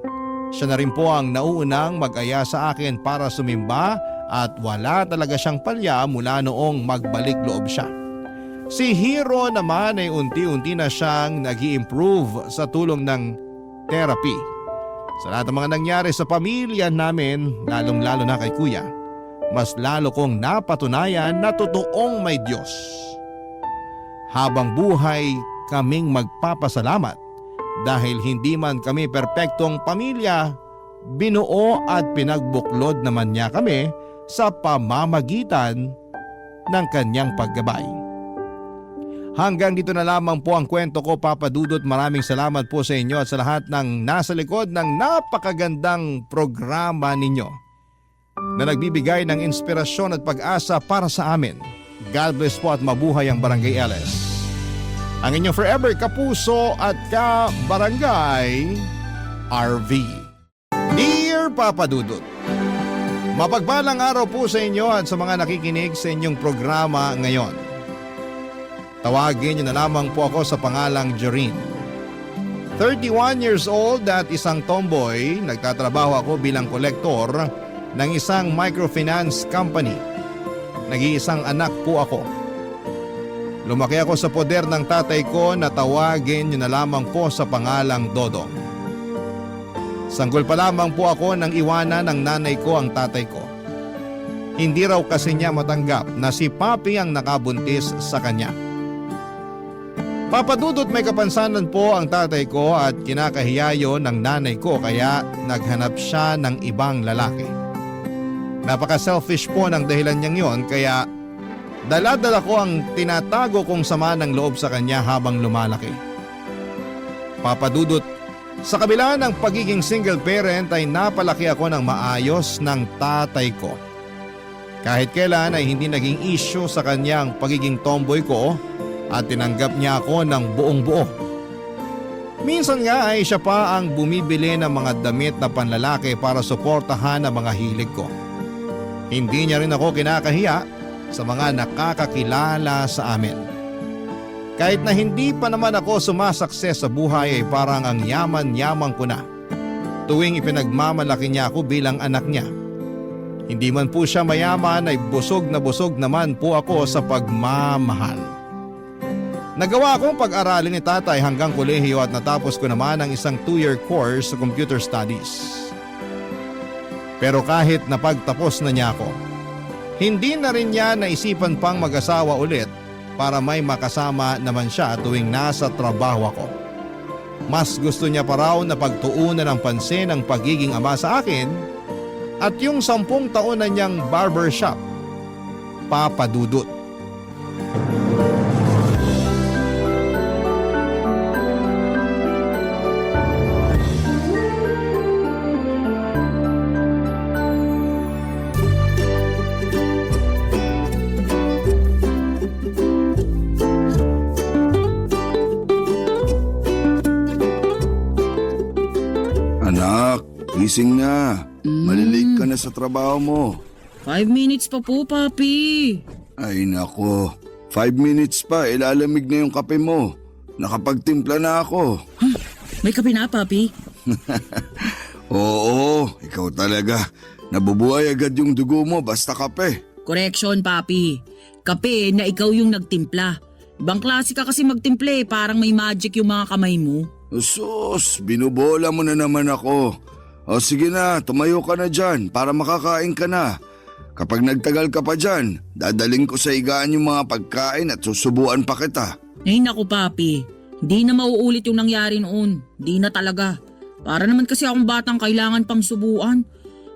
Siya na rin po ang nauunang mag-aya sa akin para sumimba at wala talaga siyang palya mula noong magbalik loob siya. Si Hiro naman ay unti-unti na siyang nag-i-improve sa tulong ng therapy. Sa lahat ng mga nangyari sa pamilya namin, lalong-lalo na kay Kuya, mas lalo kong napatunayan na totoong may Diyos. Habang buhay, kaming magpapasalamat dahil hindi man kami perpektong pamilya, binuo at pinagbuklod naman niya kami sa pamamagitan ng kanyang paggabay. Hanggang dito na lamang po ang kwento ko, Papa Dudut. Maraming salamat po sa inyo at sa lahat ng nasa likod ng napakagandang programa ninyo na nagbibigay ng inspirasyon at pag-asa para sa amin. God bless po at mabuhay ang Barangay LS. Ang inyong forever kapuso at ka-barangay, RV. Dear Papa Dudut, mapagpalang araw po sa inyo at sa mga nakikinig sa inyong programa ngayon. Tawagin niyo na lamang po ako sa pangalang Joreen. 31 years old at isang tomboy, nagtatrabaho ako bilang kolektor ng isang microfinance company. Nag-iisang anak po ako. Lumaki ako sa poder ng tatay ko na tawagin niyo na lamang po sa pangalang Dodong. Sanggol pa lamang po ako nang iwanan ng nanay ko ang tatay ko. Hindi raw kasi niya matanggap na si Papi ang nakabuntis sa kanya. Papa Dudut, may kapansanan po ang tatay ko at kinakahiya yon ng nanay ko kaya naghanap siya ng ibang lalaki. Napaka-selfish po ng dahilan niyang yon kaya dala-dala ko ang tinatago kong sama ng loob sa kanya habang lumalaki. Papa Dudut, sa kabila ng pagiging single parent ay napalaki ako ng maayos ng tatay ko. Kahit kailan ay hindi naging issue sa kanyang pagiging tomboy ko at tinanggap niya ako ng buong buo. Minsan nga ay siya pa ang bumibili ng mga damit na panlalaki para suportahan ang mga hilig ko. Hindi niya rin ako kinakahiya sa mga nakakakilala sa amin. Kahit na hindi pa naman ako sumasakses sa buhay ay parang ang yaman-yaman ko na. Tuwing ipinagmamalaki niya ako bilang anak niya. Hindi man po siya mayaman ay busog naman po ako sa pagmamahal. Nagawa akong pag-aralin ni tatay hanggang kolehiyo at natapos ko naman ang isang 2-year course sa computer studies. Pero kahit napagtapos na niya ako, hindi na rin niya naisipan pang mag-asawa ulit para may makasama naman siya tuwing nasa trabaho ako. Mas gusto niya pa raw na pagtuunan ng pansin ang pagiging ama sa akin at yung 10 taon na niyang barbershop, Papa Dudut. Gising na. Malilate ka na sa trabaho mo. 5 minutes pa po, Papi. Ay nako. 5 minutes pa, ilalamig na yung kape mo. Nakapagtimpla na ako. May kape na, Papi? Oo, ikaw talaga. Nabubuhay agad yung dugo mo basta kape. Correction, Papi. Kape na ikaw yung nagtimpla. Ibang klase ka kasi magtimple, parang may magic yung mga kamay mo. Sus, binubola mo na naman ako. O sige na, tumayo ka na dyan para makakain ka na. Kapag nagtagal ka pa dyan, dadaling ko sa higaan yung mga pagkain at susubuan pa kita. Ay naku, Papi. Hindi na mauulit yung nangyari noon. Hindi na talaga. Para naman kasi akong batang kailangan pang subuan.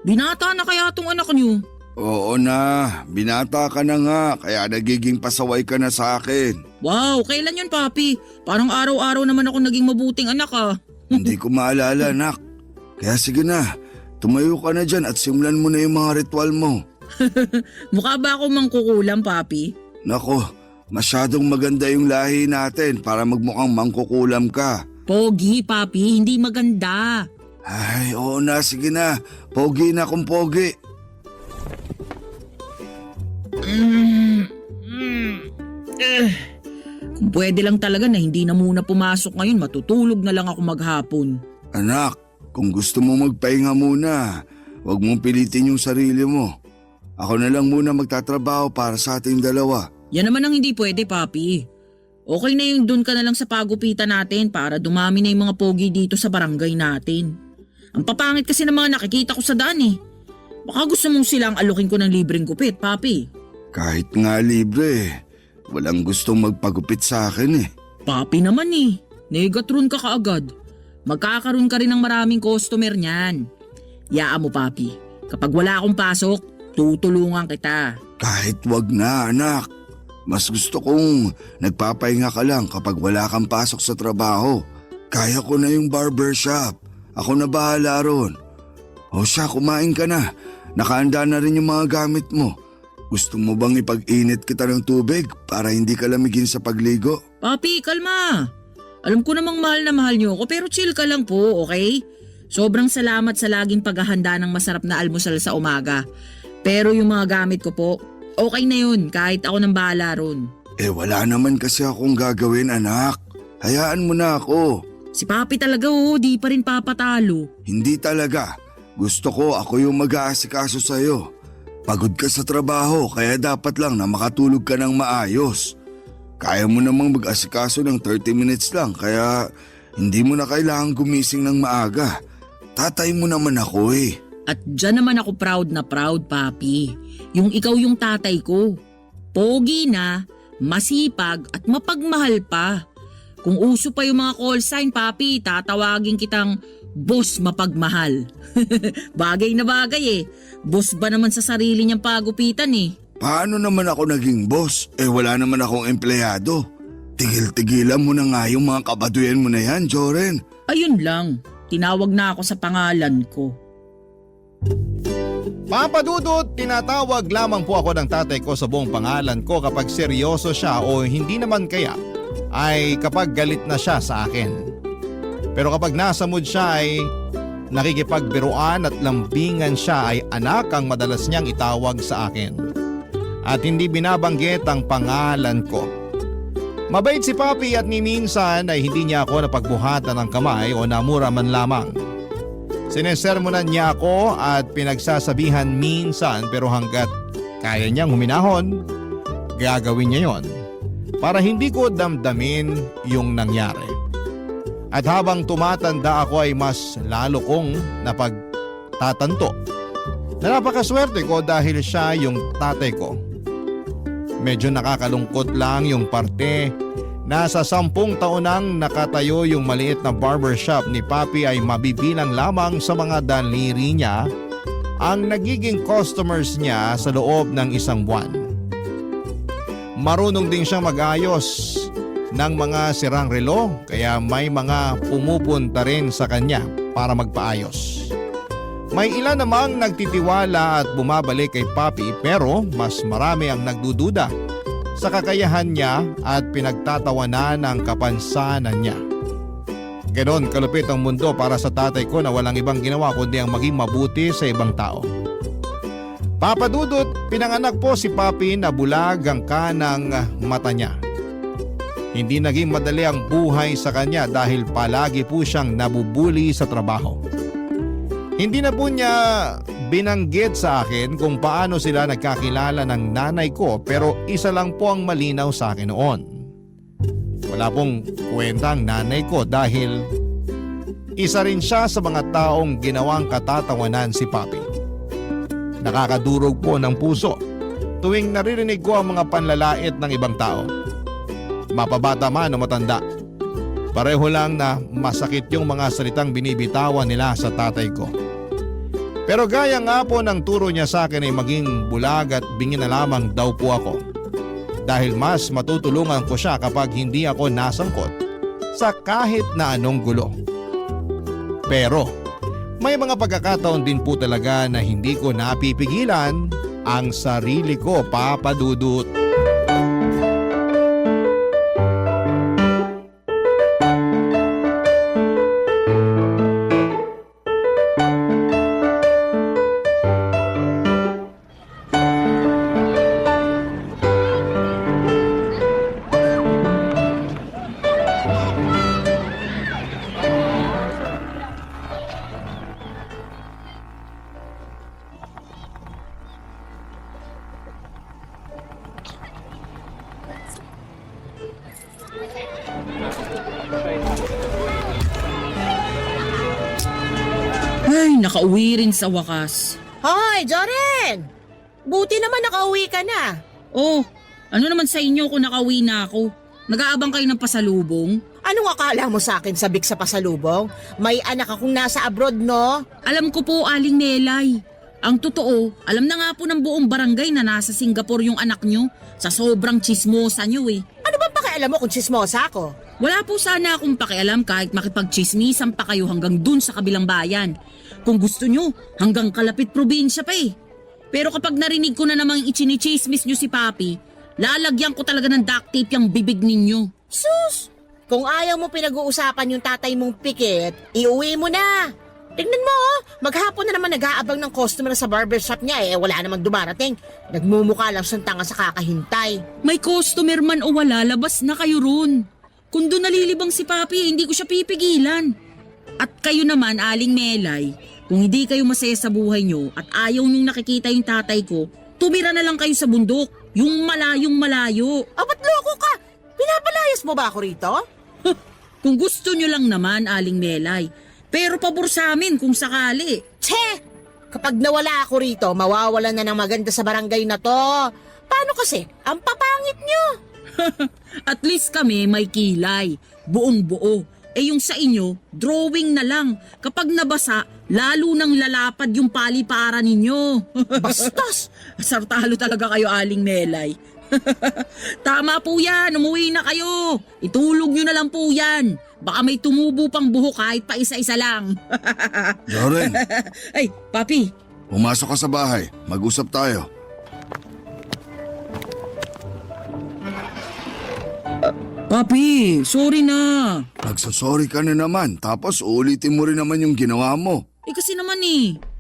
Binata na kaya tong anak niyo? Oo na, binata ka na nga kaya nagiging pasaway ka na sa akin. Wow, kailan yun, Papi? Parang araw-araw naman ako naging mabuting anak ah. Hindi ko maalala, anak. Kaya sige na, tumayo ka na dyan at simulan mo na yung mga ritual mo. Mukha ba ako mangkukulam, Papi? Nako, masyadong maganda yung lahi natin para magmukhang mangkukulam ka. Pogi, Papi, hindi maganda. Ay, oo na, sige na. Pogi na kung pogi. Kung pwede lang talaga na hindi na muna pumasok ngayon, matutulog na lang ako maghapon. Anak, kung gusto mo magpahinga muna, huwag mong pilitin yung sarili mo. Ako na lang muna magtatrabaho para sa ating dalawa. Yan naman ang hindi pwede, Papi. Okay na yung dun ka na lang sa pagupitan natin para dumami na yung mga pogi dito sa barangay natin. Ang papangit kasi ng mga nakikita ko sa daan eh. Baka gusto mong silang alukin ko ng libreng gupit, Papi. Kahit nga libre, walang gustong magpagupit sa akin eh. Papi naman eh. Negatron ka kaagad. Magkakaroon ka rin ng maraming customer niyan. Yaan mo, Papi. Kapag wala akong pasok, tutulungan kita. Kahit wag na, anak. Mas gusto kong nagpapahinga ka lang kapag wala kang pasok sa trabaho. Kaya ko na yung barbershop. Ako na bahala ron. O siya, kumain ka na. Nakahanda na rin yung mga gamit mo. Gusto mo bang ipag-init kita ng tubig para hindi ka lamigin sa pagligo? Papi, kalma. Alam ko namang mahal na mahal niyo ako pero chill ka lang po, okay? Sobrang salamat sa laging paghahanda ng masarap na almusal sa umaga. Pero yung mga gamit ko po, okay na yun kahit ako nang bahala ron. Wala naman kasi akong gagawin, anak. Hayaan mo na ako. Si Papi talaga di pa rin papatalo. Hindi talaga. Gusto ko ako yung mag-aasikaso sa'yo. Pagod ka sa trabaho kaya dapat lang na makatulog ka ng maayos. Kaya mo namang mag-asikaso ng 30 minutes lang kaya hindi mo na kailangang gumising ng maaga. Tatay mo naman ako eh. At dyan naman ako proud na proud, Papi. Yung ikaw yung tatay ko. Pogi na, masipag at mapagmahal pa. Kung uso pa yung mga call sign, Papi, tatawagin kitang boss mapagmahal. Bagay na bagay eh. Boss ba naman sa sarili niyang pagupitan eh. Paano naman ako naging boss? Wala naman akong empleyado. Tigil-tigilan mo na nga yung mga kabaduyan mo na yan, Joren. Ayun lang, tinawag na ako sa pangalan ko. Papa Dudut, tinatawag lamang po ako ng tatay ko sa buong pangalan ko kapag seryoso siya o hindi naman kaya ay kapag galit na siya sa akin. Pero kapag nasa mood siya ay nakikipagbiruan at lambingan siya ay anak ang madalas niyang itawag sa akin. At hindi binabanggit ang pangalan ko. Mabait si Papi at ni minsan ay hindi niya ako napagbuhatan ng kamay o namura man lamang. Sinesermonan niya ako at pinagsasabihan minsan pero hanggat kaya niyang huminahon, gagawin niya yon para hindi ko damdamin yung nangyari. At habang tumatanda ako ay mas lalo kong napagtatanto na napakaswerte ko dahil siya yung tatay ko. Medyo nakakalungkot lang yung parte na sa 10 taon nang nakatayo yung maliit na barbershop ni Papi ay mabibilang lamang sa mga daliri niya ang nagiging customers niya sa loob ng 1 buwan. Marunong din siyang mag-ayos ng mga sirang relo kaya may mga pumupunta rin sa kanya para magpaayos. May ilan namang nagtitiwala at bumabalik kay Papi pero mas marami ang nagdududa sa kakayahan niya at pinagtatawanan ng kapansanan niya. Ganon kalupit ang mundo para sa tatay ko na walang ibang ginawa kundi ang maging mabuti sa ibang tao. Papa Dudut, pinanganak po si Papi na bulag ang kanang mata niya. Hindi naging madali ang buhay sa kanya dahil palagi po siyang nabubuli sa trabaho. Hindi na po niya binanggit sa akin kung paano sila nagkakilala ng nanay ko pero isa lang po ang malinaw sa akin noon. Wala pong kwenta ang nanay ko dahil isa rin siya sa mga taong ginawang katatawanan si Papi. Nakakadurog po ng puso tuwing naririnig ko ang mga panlalait ng ibang tao. Mapabata man o matanda. Pareho lang na masakit yung mga salitang binibitawan nila sa tatay ko. Pero gaya nga po ng turo niya sa akin ay maging bulag at bingin na lamang daw po ako. Dahil mas matutulungan ko siya kapag hindi ako nasangkot sa kahit na anong gulo. Pero may mga pagkakataon din po talaga na hindi ko napipigilan ang sarili ko, Papa Dudut. Ay, nakauwi rin sa wakas. Hoy, Joren! Buti naman nakauwi ka na. Oh, ano naman sa inyo kung nakauwi na ako? Nag-aabang kayo ng pasalubong? Anong akala mo sa akin sabik sa pasalubong? May anak akong nasa abroad, no? Alam ko po, Aling Nelay. Ang totoo, alam na nga po ng buong barangay na nasa Singapore yung anak nyo sa sobrang chismosa nyo eh. Ano bang pakialam mo kung chismosa ako? Wala po sana akong pakialam kahit makipagchismisan pa kayo hanggang dun sa kabilang bayan. Kung gusto nyo, hanggang kalapit probinsya pa eh. Pero kapag narinig ko na namang ichinichismis nyo si Papi, lalagyan ko talaga ng duct tape yung bibig ninyo. Sus! Kung ayaw mo pinag-uusapan yung tatay mong pikit, iuwi mo na. Tingnan mo, maghapon na naman nag-aabang ng customer sa barbershop niya wala namang dumarating. Nagmumukha lang siyang tanga sa kakahintay. May customer man o wala, labas na kayo ron. Kung doon nalilibang si Papi, hindi ko siya pipigilan. At kayo naman, Aling Melay, kung hindi kayo masaya sa buhay nyo at ayaw nyong nakikita yung tatay ko, tumira na lang kayo sa bundok, yung malayong malayo. Ba't loko ka? Pinapalayas mo ba ako rito? Kung gusto nyo lang naman, Aling Melay, pero pabor sa amin kung sakali. Che! Kapag nawala ako rito, mawawalan na ng maganda sa barangay na to. Paano kasi? Ang papangit nyo. At least kami may kilay, buong buo. Yung sa inyo, drawing na lang. Kapag nabasa, lalo nang lalapad yung paliparan ninyo. Bastos! Sartalo talaga kayo, Aling Melay. Tama po yan, umuwi na kayo. Itulog nyo na lang po yan. Baka may tumubo pang buhok kahit pa isa-isa lang. Joren, Ay, Papi, pumasok ka sa bahay. Mag-usap tayo. Papi, sorry na. Nagsasorry ka na naman tapos ulitin mo rin naman yung ginawa mo. Kasi naman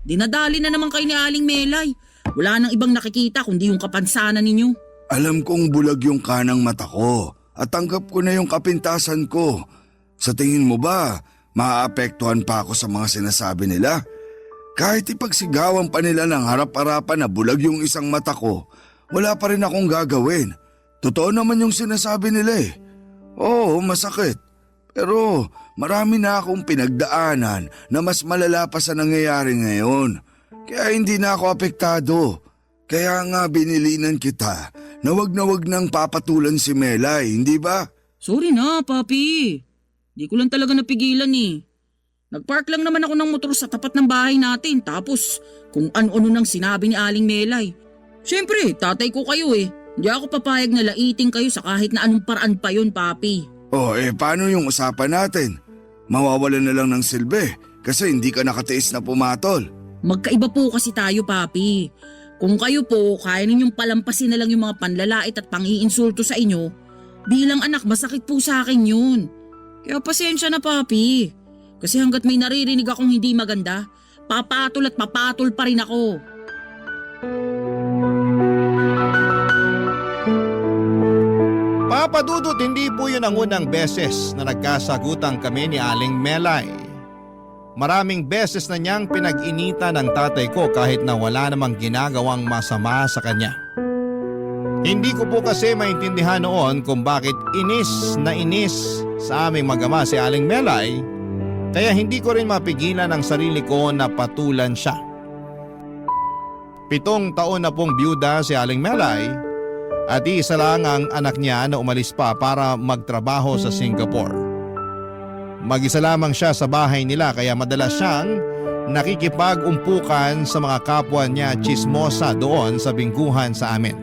dinadali na naman kayo ni Aling Melay. Wala nang ibang nakikita kundi yung kapansanan ninyo. Alam kong bulag yung kanang mata ko at tanggap ko na yung kapintasan ko. Sa tingin mo ba, maaapektuhan pa ako sa mga sinasabi nila? Kahit ipagsigawan pa nila ng harap-harapan na bulag yung isang mata ko, wala pa rin akong gagawin. Totoo naman yung sinasabi nila eh. Oo, masakit. Pero marami na akong pinagdaanan na mas malala pa sa nangyayari ngayon. Kaya hindi na ako apektado. Kaya nga binilinan kita na wag nang papatulan si Melay, hindi ba? Sorry na, Papi. Di ko lang talaga napigilan Nagpark lang naman ako ng motor sa tapat ng bahay natin tapos kung ano-ano nang sinabi ni Aling Melay. Siyempre, tatay ko kayo Hindi ako papayag na laiting kayo sa kahit na anong paraan pa yun, Papi. Paano yung usapan natin? Mawawalan na lang ng silbi kasi hindi ka nakatiis na pumatol. Magkaiba po kasi tayo, Papi. Kung kayo po, kaya ninyong palampasin na lang yung mga panlalait at pang-iinsulto sa inyo, bilang anak, masakit po sa akin yun. Kaya pasensya na, Papi. Kasi hanggat may naririnig akong hindi maganda, papatol at papatol pa rin ako. Papa Dudut, hindi po yun ang unang beses na nagkasagutan kami ni Aling Melay. Maraming beses na niyang pinag-inita ng tatay ko kahit na wala namang ginagawang masama sa kanya. Hindi ko po kasi maintindihan noon kung bakit inis na inis sa aming mag-ama si Aling Melay, kaya hindi ko rin mapigilan ang sarili ko na patulan siya. 7 taon na pong byuda si Aling Melay at isa lang ang anak niya na umalis pa para magtrabaho sa Singapore. Mag-isa lamang siya sa bahay nila kaya madalas siyang nakikipag-umpukan sa mga kapwa niya chismosa doon sa bingguhan sa amin.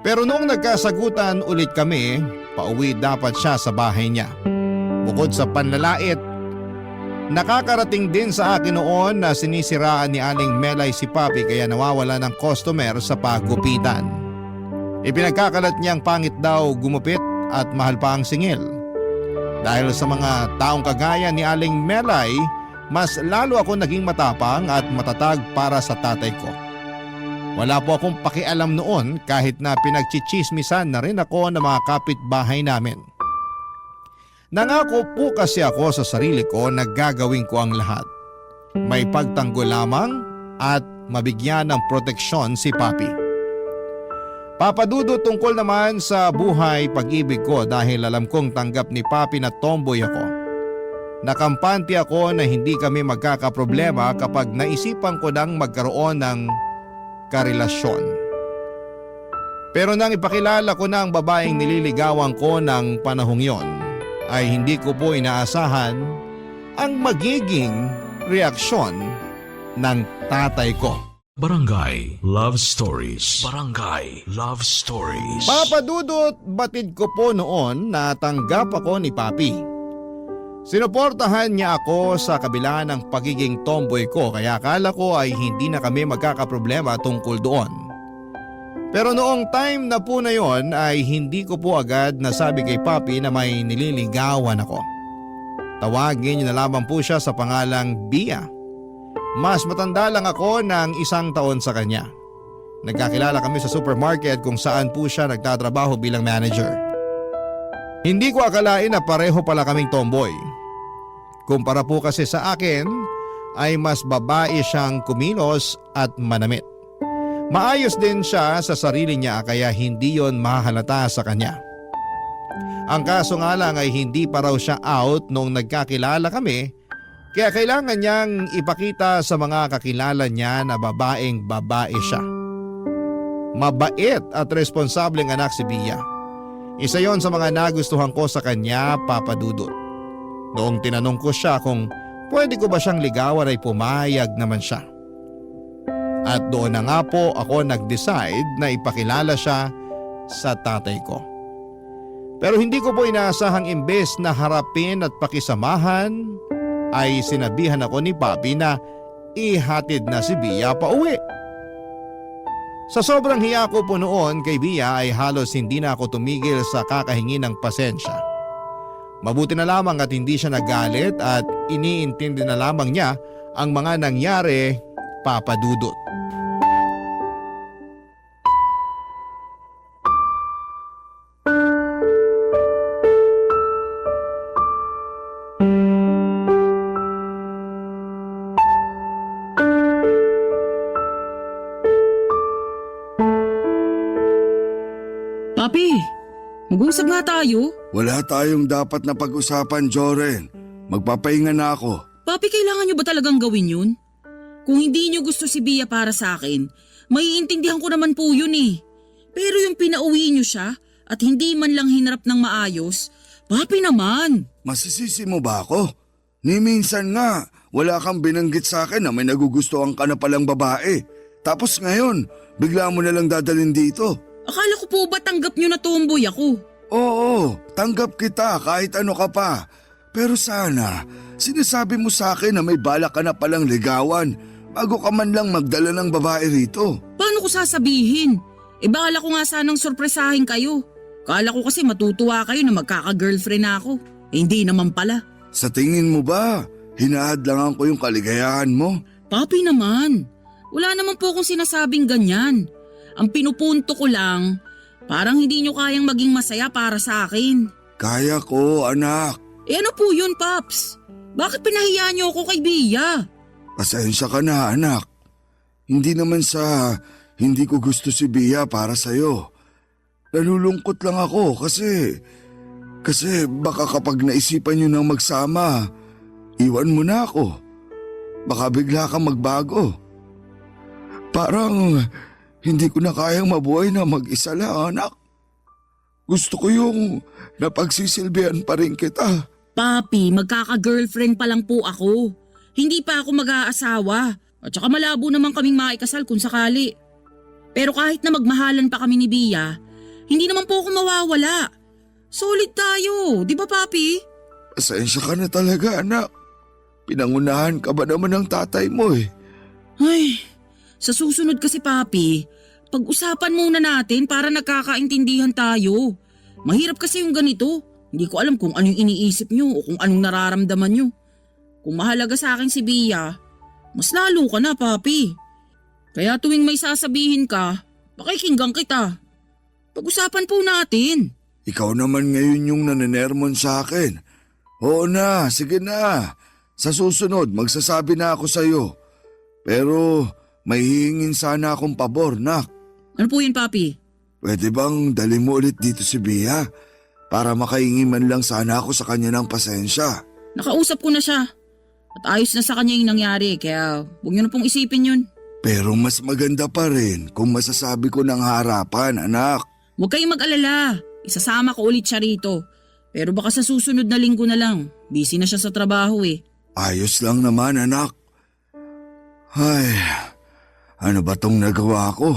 Pero noong nagkasagutan ulit kami, pauwi dapat siya sa bahay niya. Bukod sa panlalait, nakakarating din sa akin noon na sinisiraan ni Aling Melay si Papi kaya nawawala ng customer sa pagupitan. Ipinagkakalat niyang pangit daw gumupit at mahal pa ang singil. Dahil sa mga taong kagaya ni Aling Melay, mas lalo ako naging matapang at matatag para sa tatay ko. Wala po akong pakialam noon kahit na pinagchichismisan na rin ako ng mga kapitbahay namin. Nangako po kasi ako sa sarili ko na gagawin ko ang lahat. May pagtanggol lamang at mabigyan ng proteksyon si Papi. Papadudo tungkol naman sa buhay pag-ibig ko dahil alam kong tanggap ni Papi na tomboy ako. Nakampante ako na hindi kami magkakaproblema kapag naisipan ko nang magkaroon ng karelasyon. Pero nang ipakilala ko na ang babaeng nililigawan ko ng panahong yon, ay hindi ko po inaasahan ang magiging reaksyon ng tatay ko. Barangay Love Stories. Barangay Love Stories. Papa Dudut, batid ko po noon na tanggap ako ni Papi. Sinuportahan niya ako sa kabila ng pagiging tomboy ko kaya akala ko ay hindi na kami magkakaproblema tungkol doon. Pero noong time na po na yon ay hindi ko po agad nasabi kay Papi na may nililigawan ako. Tawagin niyo na lamang po siya sa pangalang Bia. Mas matanda lang ako ng 1 taon sa kanya. Nagkakilala kami sa supermarket kung saan po siya nagtatrabaho bilang manager. Hindi ko akalain na pareho pala kaming tomboy. Kumpara po kasi sa akin ay mas babae siyang kumilos at manamit. Maayos din siya sa sarili niya kaya hindi yon mahalata sa kanya. Ang kaso nga lang ay hindi pa raw siya out nung nagkakilala kami. Kaya kailangan niyang ipakita sa mga kakilala niya na babaeng babae siya. Mabait at responsableng anak si Bia. Isa yon sa mga nagustuhan ko sa kanya, Papa Dudut. Noong tinanong ko siya kung pwede ko ba siyang ligawan ay pumayag naman siya. At doon na nga po ako nag-decide na ipakilala siya sa tatay ko. Pero hindi ko po inaasahang imbes na harapin at pakisamahan ay sinabihan ako ni Papi na ihatid na si Bia pa uwi. Sa sobrang hiya ko po noon kay Bia ay halos hindi na ako tumigil sa kakahingi ng pasensya. Mabuti na lamang at hindi siya nagalit at iniintindi na lamang niya ang mga nangyari, Papa Dudut. Papi, mag-usap nga tayo. Wala tayong dapat na pag-usapan, Joren. Magpapahinga na ako. Papi, kailangan nyo ba talagang gawin yun? Kung hindi nyo gusto si Bia para sa akin, maiintindihan ko naman po yun eh. Pero yung pinauwi nyo siya at hindi man lang hinarap ng maayos, Papi naman. Masisisi mo ba ako? Ni minsan nga, wala kang binanggit sa akin na may nagugustuhan ka na palang babae. Tapos ngayon, bigla mo na lang dadalhin dito. Akala ko po ba tanggap nyo na tomboy ako? Oo, tanggap kita kahit ano ka pa. Pero sana, sinasabi mo sa akin na may balak ka na palang ligawan bago ka man lang magdala ng babae rito. Paano ko sasabihin? Baka ko nga sanang sorpresahin kayo. Kala ko kasi matutuwa kayo na magkaka-girlfriend na ako. Hindi naman pala. Sa tingin mo ba, hinahadlangan ko yung kaligayahan mo? Papi naman, wala naman po akong sinasabing ganyan. Ang pinupunto ko lang, parang hindi nyo kayang maging masaya para sa akin. Kaya ko, anak. Ano po yun, Paps? Bakit pinahiya nyo ako kay Bia? Pasensya ka na, anak. Hindi naman sa hindi ko gusto si Bia para sa'yo. Nalulungkot lang ako kasi baka kapag naisipan nyo nang magsama, iwan mo na ako. Baka bigla kang magbago. Parang hindi ko na kayang mabuhay na mag-isa lang, anak. Gusto ko yung napagsisilbihan pa rin kita. Papi, magkaka-girlfriend pa lang po ako. Hindi pa ako mag-aasawa. At saka malabo naman kaming maikasal kung sakali. Pero kahit na magmahalan pa kami ni Bia, hindi naman po ako mawawala. Solid tayo, di ba Papi? Pasensya ka na talaga, anak. Pinangunahan ka ba naman ng tatay mo eh? Ay, sa susunod kasi Papi, pag-usapan muna natin para nagkakaintindihan tayo. Mahirap kasi yung ganito. Hindi ko alam kung anong iniisip nyo o kung anong nararamdaman nyo. Kung mahalaga sa akin si Bia, mas lalo ka na, Papi. Kaya tuwing may sasabihin ka, pakikinggan kita. Pag-usapan po natin. Ikaw naman ngayon yung nanenermon sa akin. Oo na, sige na. Sa susunod, magsasabi na ako sa'yo. Pero may hihingin sana akong pabor, nak. Ano po yun, Papi? Pwede bang dali mo ulit dito si Bia? Para makahingi man lang sana ako sa kanya ng pasensya. Nakausap ko na siya. At ayos na sa kanya yung nangyari, kaya huwag niyo na pong isipin yun. Pero mas maganda pa rin kung masasabi ko ng harapan, anak. Huwag kayong mag-alala. Isasama ko ulit siya rito. Pero baka sa susunod na linggo na lang. Busy na siya sa trabaho eh. Ayos lang naman, anak. Ay, ano ba tong nagawa ko?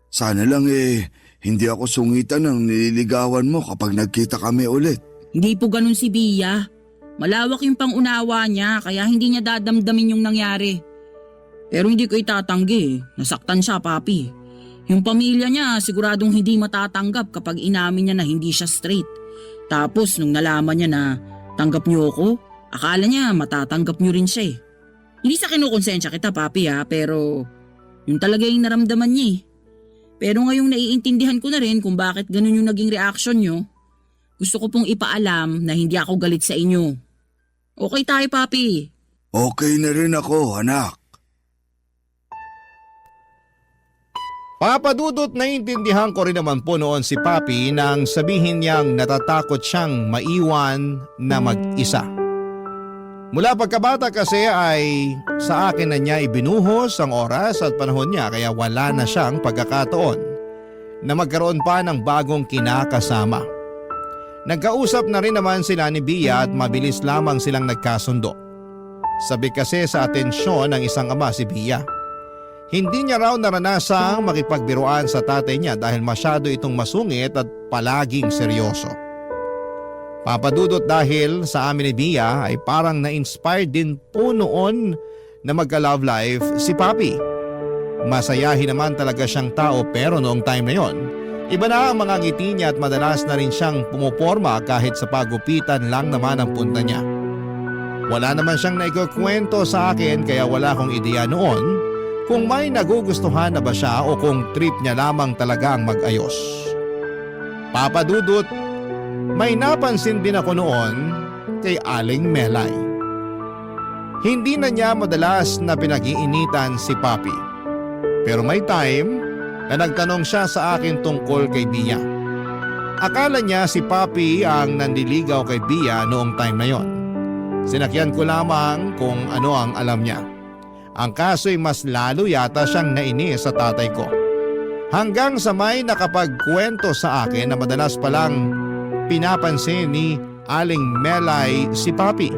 Sana lang hindi ako sungitan ng nililigawan mo kapag nagkita kami ulit. Hindi po ganun si Bia. Malawak yung pangunawa niya kaya hindi niya dadamdamin yung nangyari. Pero hindi ko itatanggi. Nasaktan siya, papi. Yung pamilya niya siguradong hindi matatanggap kapag inamin niya na hindi siya straight. Tapos nung nalaman niya na tanggap niyo ako, akala niya matatanggap niyo rin siya eh. Hindi sa kinukonsensya kita, papi ha, pero yun talaga yung naramdaman niya eh. Pero ngayong naiintindihan ko na rin kung bakit ganun yung naging reaction niyo, gusto ko pong ipaalam na hindi ako galit sa inyo. Okay tayo, papi. Okay na rin ako, anak. Papadudot, naiintindihan ko rin naman po noon si Papi nang sabihin niyang natatakot siyang maiwan na mag-isa. Mula pagkabata kasi ay sa akin na niya ibinuhos ang oras at panahon niya kaya wala na siyang pagkakataon na magkaroon pa ng bagong kinakasama. Nagkausap na rin naman sila ni Bia at mabilis lamang silang nagkasundo. Sabi kasi sa atensyon ng isang ama si Bia. Hindi niya raw naranasang makipagbiruan sa tatay niya dahil masyado itong masungit at palaging seryoso. Papadudot, dahil sa amin ni Bia ay parang na-inspired din po noon na magka-love life si Papi. Masayahin naman talaga siyang tao pero noong time na yon, iba na ang mga ngiti niya at madalas na rin siyang pumuporma kahit sa pagupitan lang naman ang punta niya. Wala naman siyang naikukwento sa akin kaya wala akong ideya noon kung may nagugustuhan na ba siya o kung trip niya lamang talaga ang mag-ayos. Papadudot, may napansin din ako noon kay Aling Melay. Hindi na niya madalas na pinag-iinitan si Papi. Pero may time na nagtanong siya sa akin tungkol kay Bia. Akala niya si Papi ang nandiligaw kay Bia noong time na yon. Sinakyan ko lamang kung ano ang alam niya. Ang kaso'y mas lalo yata siyang nainis sa tatay ko. Hanggang sa may nakapagkwento sa akin na madalas palang pinapansin ni Aling Melay si Papi.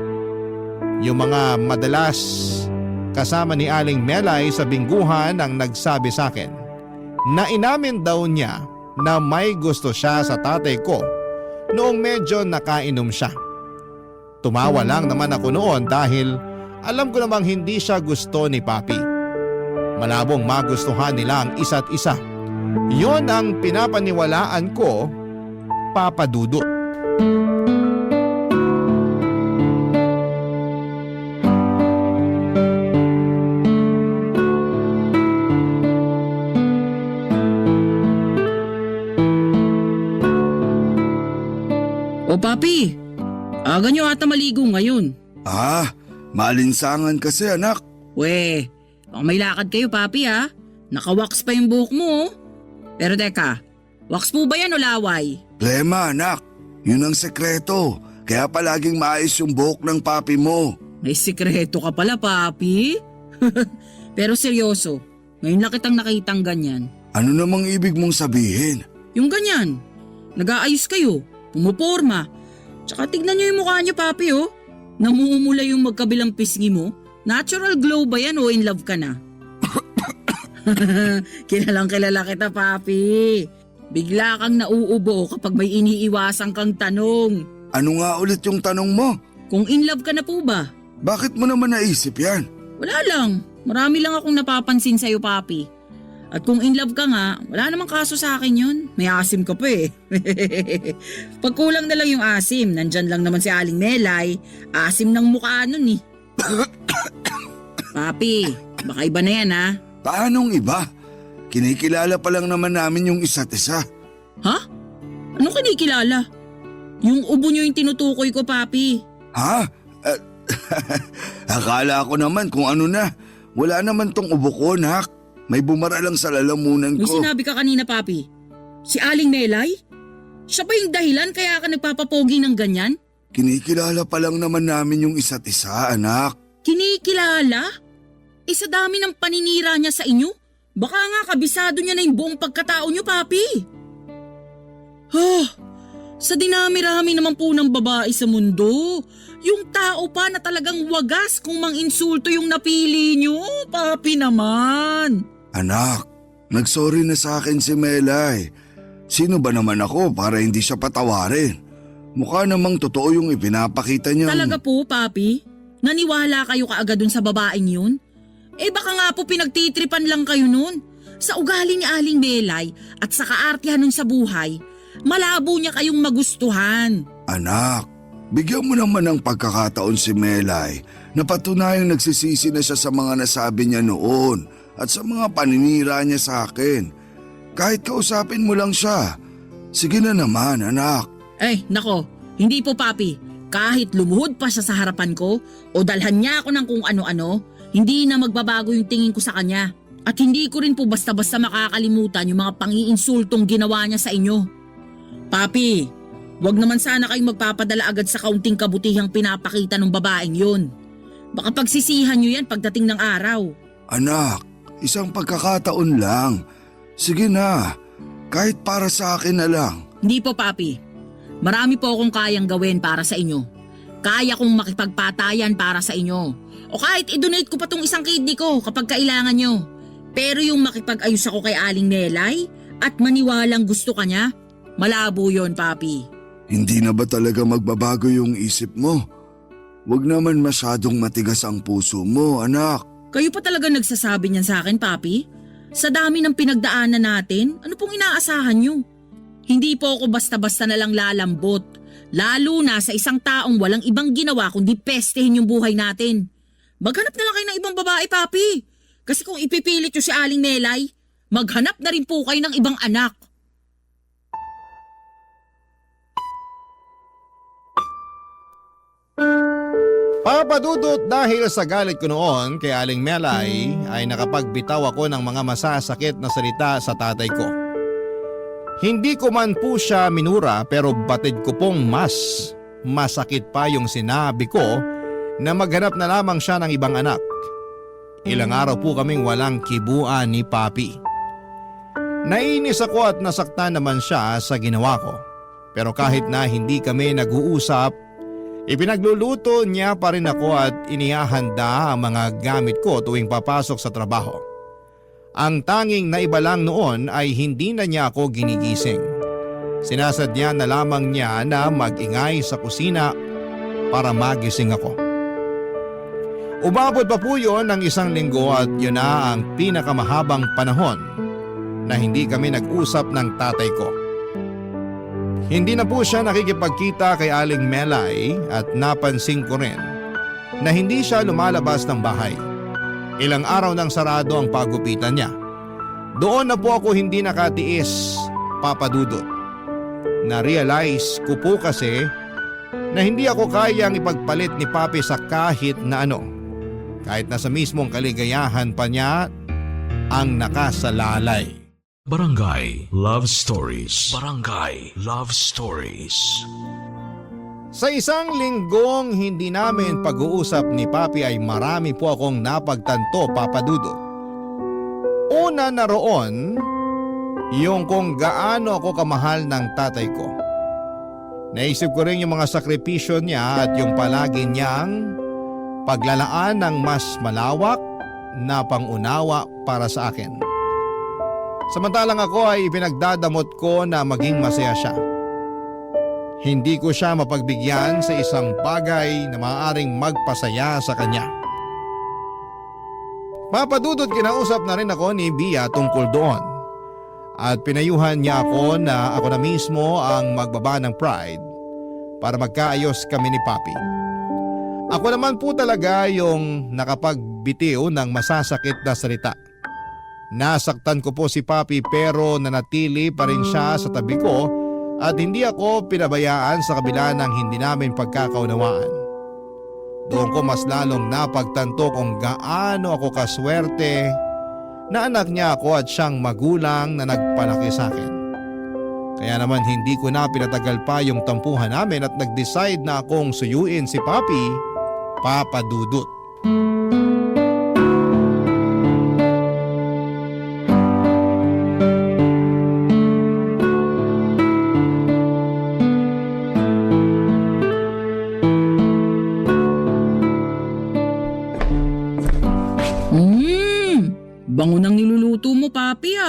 Yung mga madalas kasama ni Aling Melay sa bingguhan ang nagsabi sa akin na inamin daw niya na may gusto siya sa tatay ko noong medyo nakainom siya. Tumawa lang naman ako noon dahil alam ko namang hindi siya gusto ni Papi. Malabong magustuhan nila ang isa't isa. Yon ang pinapaniwalaan ko, Papadudot. O Papi, aga niyo ata maligo ngayon. Maalinsangan kasi, anak. We, baka may lakad kayo, Papi ha. Naka-wax pa yung buhok mo. Pero teka, wax po ba yan o laway? Plema, anak. Yun ang sekreto. Kaya palaging maayos yung buhok ng papi mo. May sikreto ka pala, Papi. Pero seryoso, ngayon lang kitang nakitang ganyan. Ano namang ibig mong sabihin? Yung ganyan, nag-aayos kayo, pumuporma. Tsaka tignan niyo yung mukha niyo, Papi oh. Namumula yung magkabilang pisngi mo. Natural glow ba yan o in love ka na? Kilalang kilala kita, Papi. Bigla kang nauubo kapag may iniiwasan kang tanong. Ano nga ulit yung tanong mo? Kung in love ka na po ba? Bakit mo naman naisip yan? Wala lang. Marami lang akong napapansin sa'yo, Papi. At kung in love ka nga, wala namang kaso sa akin yun. May asim ka pa eh. Pag kulang na lang yung asim, nandyan lang naman si Aling Melay. Asim ng mukha nun eh. Papi, baka iba na yan ha? Paanong iba? Kinikilala pa lang naman namin yung isa't isa. Ha? Anong kinikilala? Yung ubo nyo yung tinutukoy ko, Papi. Ha? Akala ko naman kung ano na. Wala naman tong ubo ko, nak. May bumara lang sa lalamunan May ko. sinabi ka kanina, Papi. Si Aling Melay? Siya ba yung dahilan kaya ka nagpapapogi ng ganyan? Kinikilala pa lang naman namin yung isa't isa, anak. Kinikilala? Sa dami ng paninira niya sa inyo? Baka nga kabisado niya na yung buong pagkatao niyo, Papi. Sa dinami-rami naman po ng babae sa mundo, Yung tao pa na talagang wagas kung mang-insulto yung napili nyo. Papi naman. Anak, nagsorry na sa akin si Melay. Sino ba naman ako para hindi siya patawarin? Mukha namang totoo yung ipinapakita niya. Talaga po, Papi? Naniwala kayo kaagad dun sa babaeng yun? Eh baka nga po pinagtitripan lang kayo nun. Sa ugali ni Aling Melay at sa kaartihan nun sa buhay, malabo niya kayong magustuhan. Anak, bigyan mo naman ng pagkakataon si Melay na patunayang nagsisisi na siya sa mga nasabi niya noon at sa mga paninira niya sa akin. Kahit kausapin mo lang siya. Sige na naman, anak. Eh, nako, hindi po, Papi. Kahit lumuhod pa siya sa harapan ko o dalhan niya ako ng kung ano-ano, hindi na magbabago yung tingin ko sa kanya. At hindi ko rin po basta-basta makakalimutan yung mga pang-iinsultong ginawa niya sa inyo. Papi, wag naman sana kayong magpapadala agad sa kaunting kabutihang pinapakita ng babaeng yun. Baka pagsisihan niyo yan pagdating ng araw. Anak, isang pagkakataon lang. Sige na, kahit para sa akin na lang. Hindi po, Papi. Marami po akong kayang gawin para sa inyo. Kaya kong makipagpatayan para sa inyo. O kahit i-donate ko pa tong isang kidney ko kapag kailangan nyo. Pero yung makipag-ayos ako kay Aling Melay at maniwalang gusto ka niya, malabo yon, Papi. Hindi na ba talaga magbabago yung isip mo? Huwag naman masyadong matigas ang puso mo, anak. Kayo pa talaga nagsasabi niyan sa akin, Papi? Sa dami ng pinagdaanan natin, ano pong inaasahan nyo? Hindi po ako basta-basta na lang lalambot. Lalo na sa isang taong walang ibang ginawa kundi pestehin yung buhay natin. Maghanap na lang kayo ng ibang babae, Papi. Kasi kung ipipilit nyo si Aling Melay, maghanap na rin po kayo ng ibang anak. Papadudot, dahil sa galit ko noon kay Aling Melay ay nakapagbitaw ako ng mga masasakit na salita sa tatay ko. Hindi ko man po siya minura pero batid ko pong mas masakit pa yung sinabi ko na maghanap na lamang siya ng ibang anak. Ilang araw po kaming walang kibuan ni Papi. Nainis ako at nasaktan naman siya sa ginawa ko. Pero kahit na hindi kami nag-uusap, ipinagluluto niya pa rin ako at inihahanda ang mga gamit ko tuwing papasok sa trabaho. Ang tanging naiba lang noon ay hindi na niya ako ginigising. Sinasadya na lamang niya na mag-ingay sa kusina para magising ako. Umabot pa po yun ng isang linggo at yun na ang pinakamahabang panahon na hindi kami nag-usap ng tatay ko. Hindi na po siya nakikipagkita kay Aling Melay at napansin ko rin na hindi siya lumalabas ng bahay. Ilang araw nang sarado ang pagupitan niya. Doon na po ako hindi nakatiis, Papadudot. Na-realize ko po kasi na hindi ako kayang ipagpalit ni Papi sa kahit na ano. Kahit na sa mismong kaligayahan pa niya ang nakasalalay. Barangay Love Stories. Barangay Love Stories. Sa isang linggong hindi namin pag-uusap ni Papi ay marami po akong napagtanto, Papadudot. Una na roon, yung kung gaano ako kamahal ng tatay ko. Naisip ko rin yung mga sakripisyo niya at yung palagi niyang paglalaan ng mas malawak na pangunawa para sa akin. Samantalang ako ay ipinagdadamot ko na maging masaya siya. Hindi ko siya mapagbigyan sa isang bagay na maaaring magpasaya sa kanya. Papadudot, kinausap na rin ako ni Bia tungkol doon. At pinayuhan niya ako na ako na mismo ang magbaba ng pride para magkaayos kami ni Papi. Ako naman po talaga yung nakapagbitiw ng masasakit na salita. Nasaktan ko po si Papi pero nanatili pa rin siya sa tabi ko at hindi ako pinabayaan sa kabila ng hindi namin pagkakaunawaan. Doon ko mas lalong napagtanto kung gaano ako kaswerte na anak niya ako at siyang magulang na nagpalaki sa akin. Kaya naman hindi ko na pinatagal pa yung tampuhan namin at nag-decide na akong suyuin si Papi, Papadudot.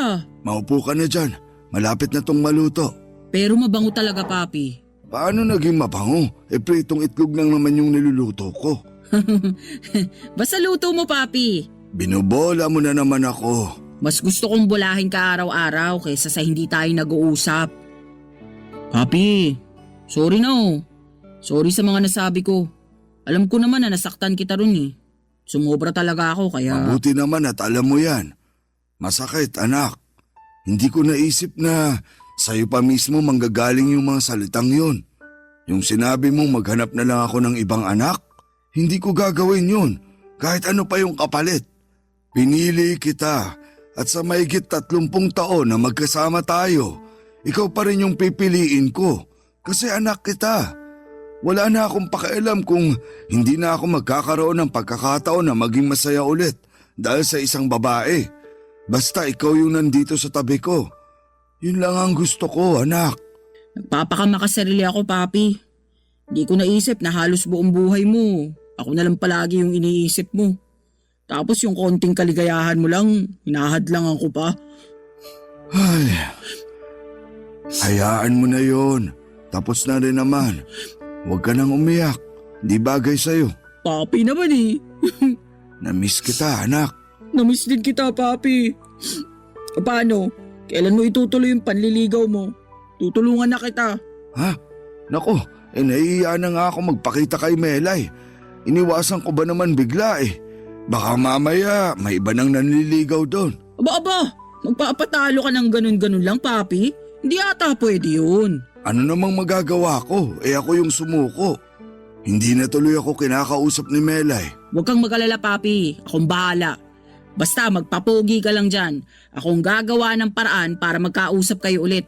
pa. Maupo ka na dyan. Malapit na tong maluto. Pero mabango talaga, Papi. Paano naging mabango? Pritong itlog lang naman yung niluluto ko. Basta luto mo, Papi. Binobola mo na naman ako. Mas gusto kong bulahin ka araw-araw kaysa sa hindi tayo nag-uusap. Papi, sorry na oh. Sorry sa mga nasabi ko. Alam ko naman na nasaktan kita ron eh. Sumobra talaga ako kaya… Mabuti naman at alam mo yan. Masakit, anak. Hindi ko naisip na sa'yo pa mismo manggagaling yung mga salitang yun. Yung sinabi mong maghanap na lang ako ng ibang anak, hindi ko gagawin yun. Kahit ano pa yung kapalit. Pinili kita at sa mahigit 30 taon na magkasama tayo, ikaw pa rin yung pipiliin ko kasi anak kita. Wala na akong pakialam kung hindi na ako magkakaroon ng pagkakataon na maging masaya ulit dahil sa isang babae. Basta ikaw yung nandito sa tabi ko. Yun lang ang gusto ko, anak. Nagpapakamakaserili ako, Papi. Hindi ko naisip na halos buong buhay mo. Ako na lang palagi yung iniisip mo. Tapos yung konting kaligayahan mo lang, hinahadlangan ko pa. Ay, hayaan mo na yon. Tapos na rin naman. Huwag ka nang umiyak. Di bagay sa'yo. Papi naman eh. Namiss kita, anak. Namiss din kita, Papi. Paano? Kailan mo itutuloy yung panliligaw mo? Tutulungan na kita. Ha? Nako, nahihiya na nga ako magpakita kay Melay. Iniwasan ko ba naman bigla eh. Baka mamaya may iba nang nanliligaw doon. Aba, magpapatalo ka ng ganun-ganun lang, Papi. Hindi ata pwede yun. Ano namang magagawa ko? Ako yung sumuko. Hindi na tuloy ako kinakausap ni Melay. Huwag kang mag-alala, Papi. Akong bahala. Basta magpapogi ka lang dyan. Akong gagawa ng paraan para magkausap kayo ulit.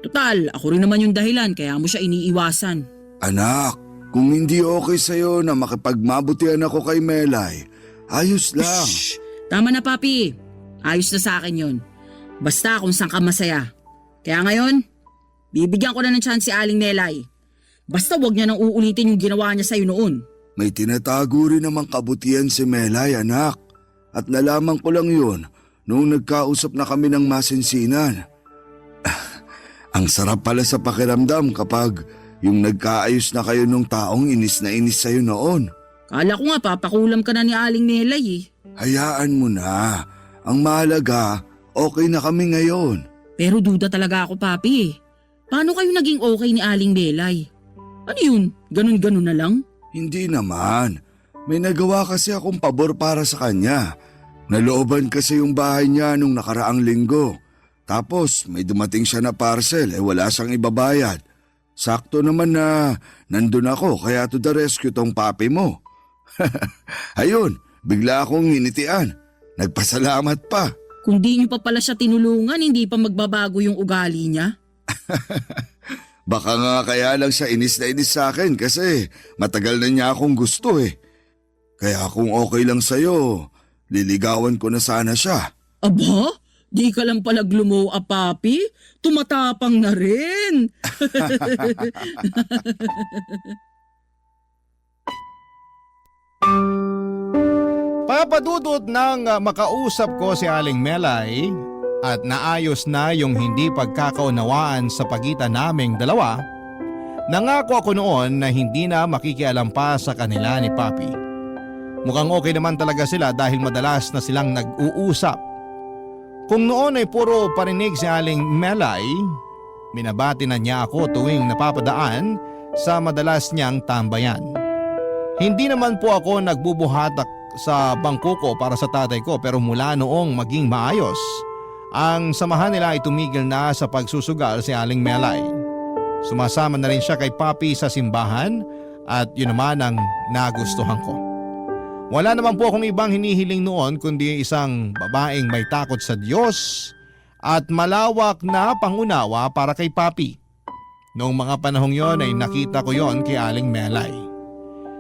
Total, ako rin naman yung dahilan kaya mo siya iniiwasan. Anak, kung hindi okay sa'yo na makipagmabutihan ako kay Melay, ayos lang. Shh! Tama na, Papi. Ayos na sa akin yun. Basta kung saan ka masaya. Kaya ngayon, bibigyan ko na ng chance si Aling Melay. Basta wag niya nang uulitin yung ginawa niya sa'yo noon. May tinatago rin namang kabutihan si Melay, anak. At nalaman ko lang yun noong nagkausap na kami ng masinsinan. Ang sarap pala sa pakiramdam kapag yung nagkaayos na kayo nung taong inis na inis sa'yo noon. Kala ko nga papakulam ka na ni Aling Melay eh. Hayaan mo na. Ang mahalaga, okay na kami ngayon. Pero duda talaga ako, Papi. Paano kayo naging okay ni Aling Melay? Ano yun? Ganun-ganun na lang? Hindi naman. May nagawa kasi akong pabor para sa kanya. Nalooban kasi yung bahay niya nung nakaraang linggo. Tapos may dumating siya na parcel wala siyang ibabayad. Sakto naman na nandun ako kaya to the rescue tong papi mo. Ayun, bigla akong hinitian. Nagpasalamat pa. Kung di niyo pa pala siya tinulungan, hindi pa magbabago yung ugali niya? Baka nga kaya lang siya inis na inis sa akin kasi matagal na niya akong gusto eh. Kaya kung okay lang sa'yo, liligawan ko na sana siya. Aba? Di ka lang pala glumow up, Papi? Tumatapang na rin. Papadudot nang makausap ko si Aling Melay at naayos na yung hindi pagkakaunawaan sa pagitan naming dalawa, nangako ako noon na hindi na makikialam pa sa kanila ni Papi. Mukhang okay naman talaga sila dahil madalas na silang nag-uusap. Kung noon ay puro parinig si Aling Melay, binabati na niya ako tuwing napapadaan sa madalas niyang tambayan. Hindi naman po ako nagbubuhatak sa bangko ko para sa tatay ko pero mula noong maging maayos, ang samahan nila ay tumigil na sa pagsusugal si Aling Melay. Sumasama na rin siya kay Papi sa simbahan at yun naman ang nagustuhan ko. Wala naman po akong ibang hinihiling noon kundi isang babaeng may takot sa Diyos at malawak na pangunawa para kay Papi. Noong mga panahong yon ay nakita ko yon kay Aling Melay.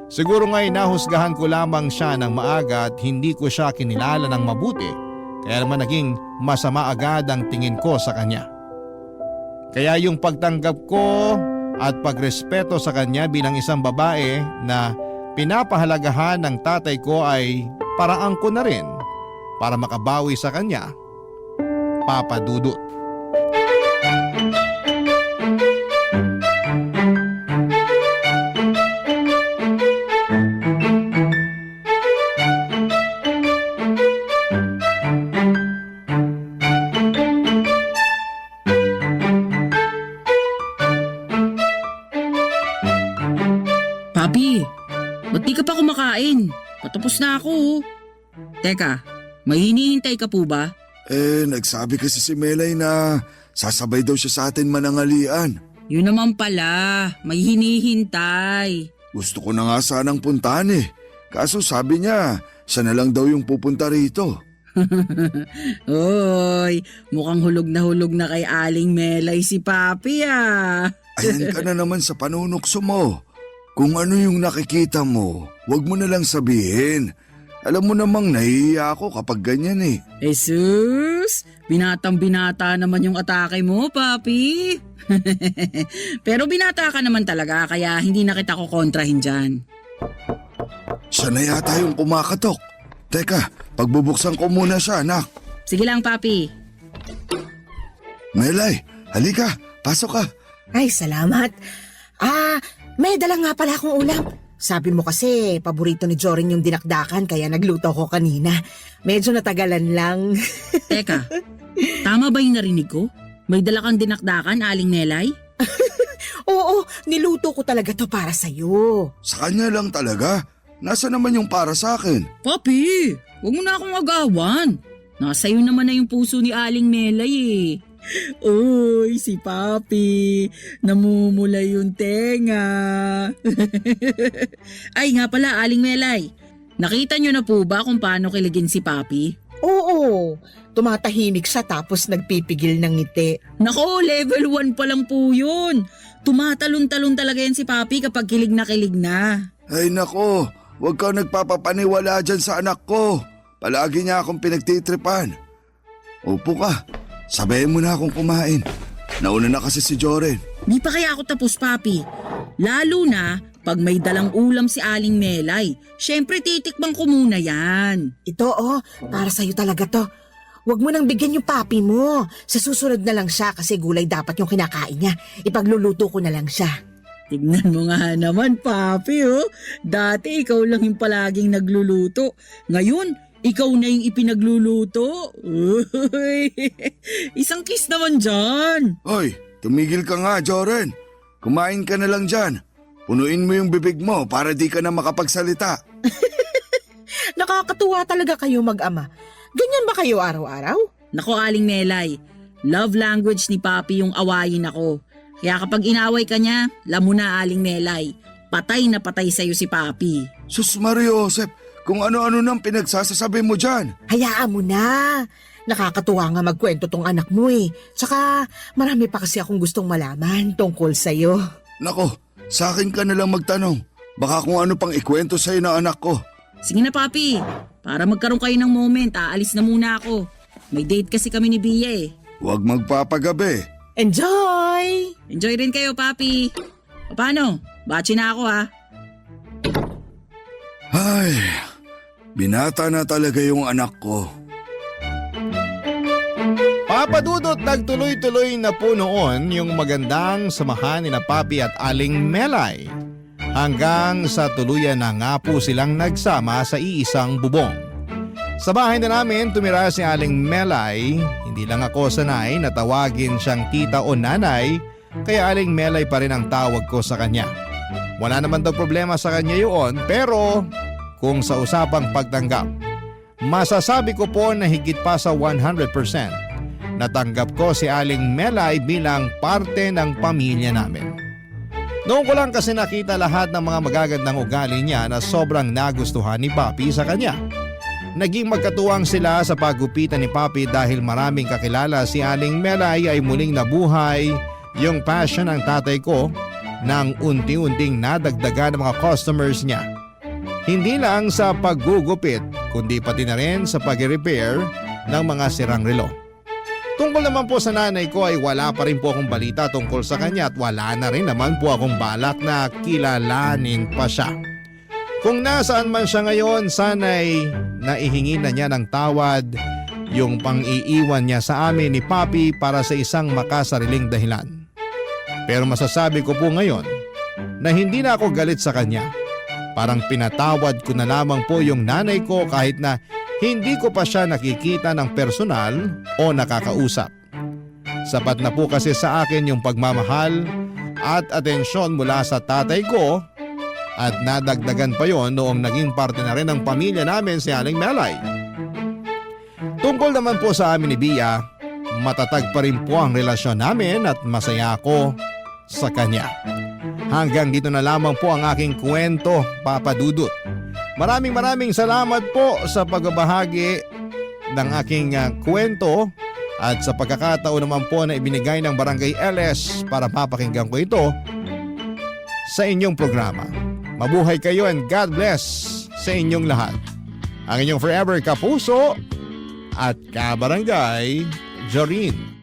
Siguro nga'y nahusgahan ko lamang siya ng maaga at hindi ko siya kinilala ng mabuti kaya naman naging masama agad ang tingin ko sa kanya. Kaya yung pagtanggap ko at pagrespeto sa kanya bilang isang babae na pinapahalagahan ng tatay ko ay paraan ko na rin para makabawi sa kanya. Papa Dudut. Papi, ba't di ka pa kumakain? Patapos na ako. Oh. Teka, may hinihintay ka po ba? Nagsabi kasi si Melay na sasabay daw siya sa atin manangalian. Yun naman pala, may hinihintay. Gusto ko na nga sanang puntahan eh. Kaso sabi niya, siya na lang daw yung pupunta rito. Oy, mukhang hulog na kay Aling Melay si Papi ah. Ayan ka na naman sa panunokso mo. Kung ano yung nakikita mo, wag mo na lang sabihin. Alam mo namang nahihiya ako kapag ganyan eh. Jesus, binatang-binata naman yung atake mo, Papi. Pero binata ka naman talaga kaya hindi na kita ko kontrahin dyan. Siya na yata yung kumakatok. Teka, pagbubuksan ko muna siya, anak. Sige lang, Papi. Melay, halika, pasok ka. Ay, salamat. May dala nga pala akong ulam. Sabi mo kasi, paborito ni Jorin yung dinakdakan kaya nagluto ko kanina. Medyo natagalan lang. Teka, tama ba yung narinig ko? May dala kang dinakdakan, Aling Melay? Oo, niluto ko talaga to para sa'yo. Sa kanya lang talaga. Nasa naman yung para sa akin? Papi, huwag mo na akong agawan. Nasa'yo naman na yung puso ni Aling Melay eh. Uy, si Papi, namumula yung tenga. Ay nga pala, Aling Melay, nakita nyo na po ba kung paano kiligin si Papi? Oo, tumatahimik siya tapos nagpipigil ng ngiti. Nako, level 1 pa lang po yun. Tumatalon-talon talaga yan si Papi kapag kilig na. Ay nako, huwag kang nagpapapaniwala dyan sa anak ko. Palagi niya akong pinagtitripan. Upo ka, sabayin mo na akong kumain. Nauna na kasi si Joren. Di pa kaya ako tapos, Papi. Lalo na pag may dalang ulam si Aling Melay. Siyempre titikman ko muna yan. Ito para sa'yo talaga to. Huwag mo nang bigyan yung papi mo. Sa susunod na lang siya kasi gulay dapat yung kinakain niya. Ipagluluto ko na lang siya. Tignan mo nga naman, Papi, oh. Dati ikaw lang yung palaging nagluluto. Ngayon, ikaw na yung ipinagluluto. Uy, isang kiss naman dyan. Hoy, tumigil ka nga, Joren. Kumain ka na lang dyan. Punuin mo yung bibig mo para di ka na makapagsalita. Nakakatuwa talaga kayo mag-ama. Ganyan ba kayo araw-araw? Nako, Aling Melay, love language ni Papi yung awayin ako. Kaya kapag inaway ka niya, alam mo na, Aling Melay, patay na patay sa'yo si Papi. Sus Mario Josep, kung ano-ano nang pinagsasasabi mo dyan. Hayaan mo na. Nakakatuwa nga magkwento tong anak mo eh. Tsaka marami pa kasi akong gustong malaman tungkol sa'yo. Nako, sa akin ka na lang magtanong. Baka kung ano pang ikwento sa'yo ng anak ko. Sige na, Papi. Para magkaroon kayo ng moment, aalis na muna ako. May date kasi kami ni Bia eh. Huwag magpapagabi. Enjoy! Enjoy rin kayo, Papi. Paano? Bachi na ako ha. Ay, binata na talaga yung anak ko. Papa Dudut, nagtuloy-tuloy na po noon yung magandang samahan ni na Papi at Aling Melay. Hanggang sa tuluyan na nga po silang nagsama sa iisang bubong. Sa bahay na namin tumira si Aling Melay. Hindi lang ako sanay na tawagin siyang tita o nanay, kaya Aling Melay pa rin ang tawag ko sa kanya. Wala naman daw problema sa kanya yun, pero kung sa usapang pagtanggap, masasabi ko po na higit pa sa 100%. Natanggap ko si Aling Melay bilang parte ng pamilya namin. Noon ko lang kasi nakita lahat ng mga magagandang ugali niya na sobrang nagustuhan ni Papi sa kanya. Naging magkatuwang sila sa paggupitan ni Papi dahil maraming kakilala si Aling Melay ay muling nabuhay yung passion ng tatay ko nang unti-unting nadagdagan ng mga customers niya. Hindi lang sa paggugupit kundi pati na rin sa pag-repair ng mga sirang relo. Tungkol naman po sa nanay ko ay wala pa rin po akong balita tungkol sa kanya at wala na rin naman po akong balak na kilalanin pa siya. Kung nasaan man siya ngayon, sana'y naihingi na niya ng tawad yung pang-iiwan niya sa amin ni Papi para sa isang makasariling dahilan. Pero masasabi ko po ngayon na hindi na ako galit sa kanya. Parang pinatawad ko na lamang po yung nanay ko kahit na hindi ko pa siya nakikita ng personal o nakakausap. Sapat na po kasi sa akin yung pagmamahal at atensyon mula sa tatay ko at nadagdagan pa yon noong naging parte na rin ng pamilya namin si Aling Melay. Tungkol naman po sa amin ni Bia, matatag pa rin po ang relasyon namin at masaya ako sa kanya. Hanggang dito na lamang po ang aking kwento, Papa Dudut. Maraming salamat po sa pagbabahagi ng aking kwento at sa pagkakataon naman po na ibinigay ng Barangay LS para mapakinggan ko ito sa inyong programa. Mabuhay kayo and God bless sa inyong lahat. Ang inyong forever kapuso at kabarangay, Joreen.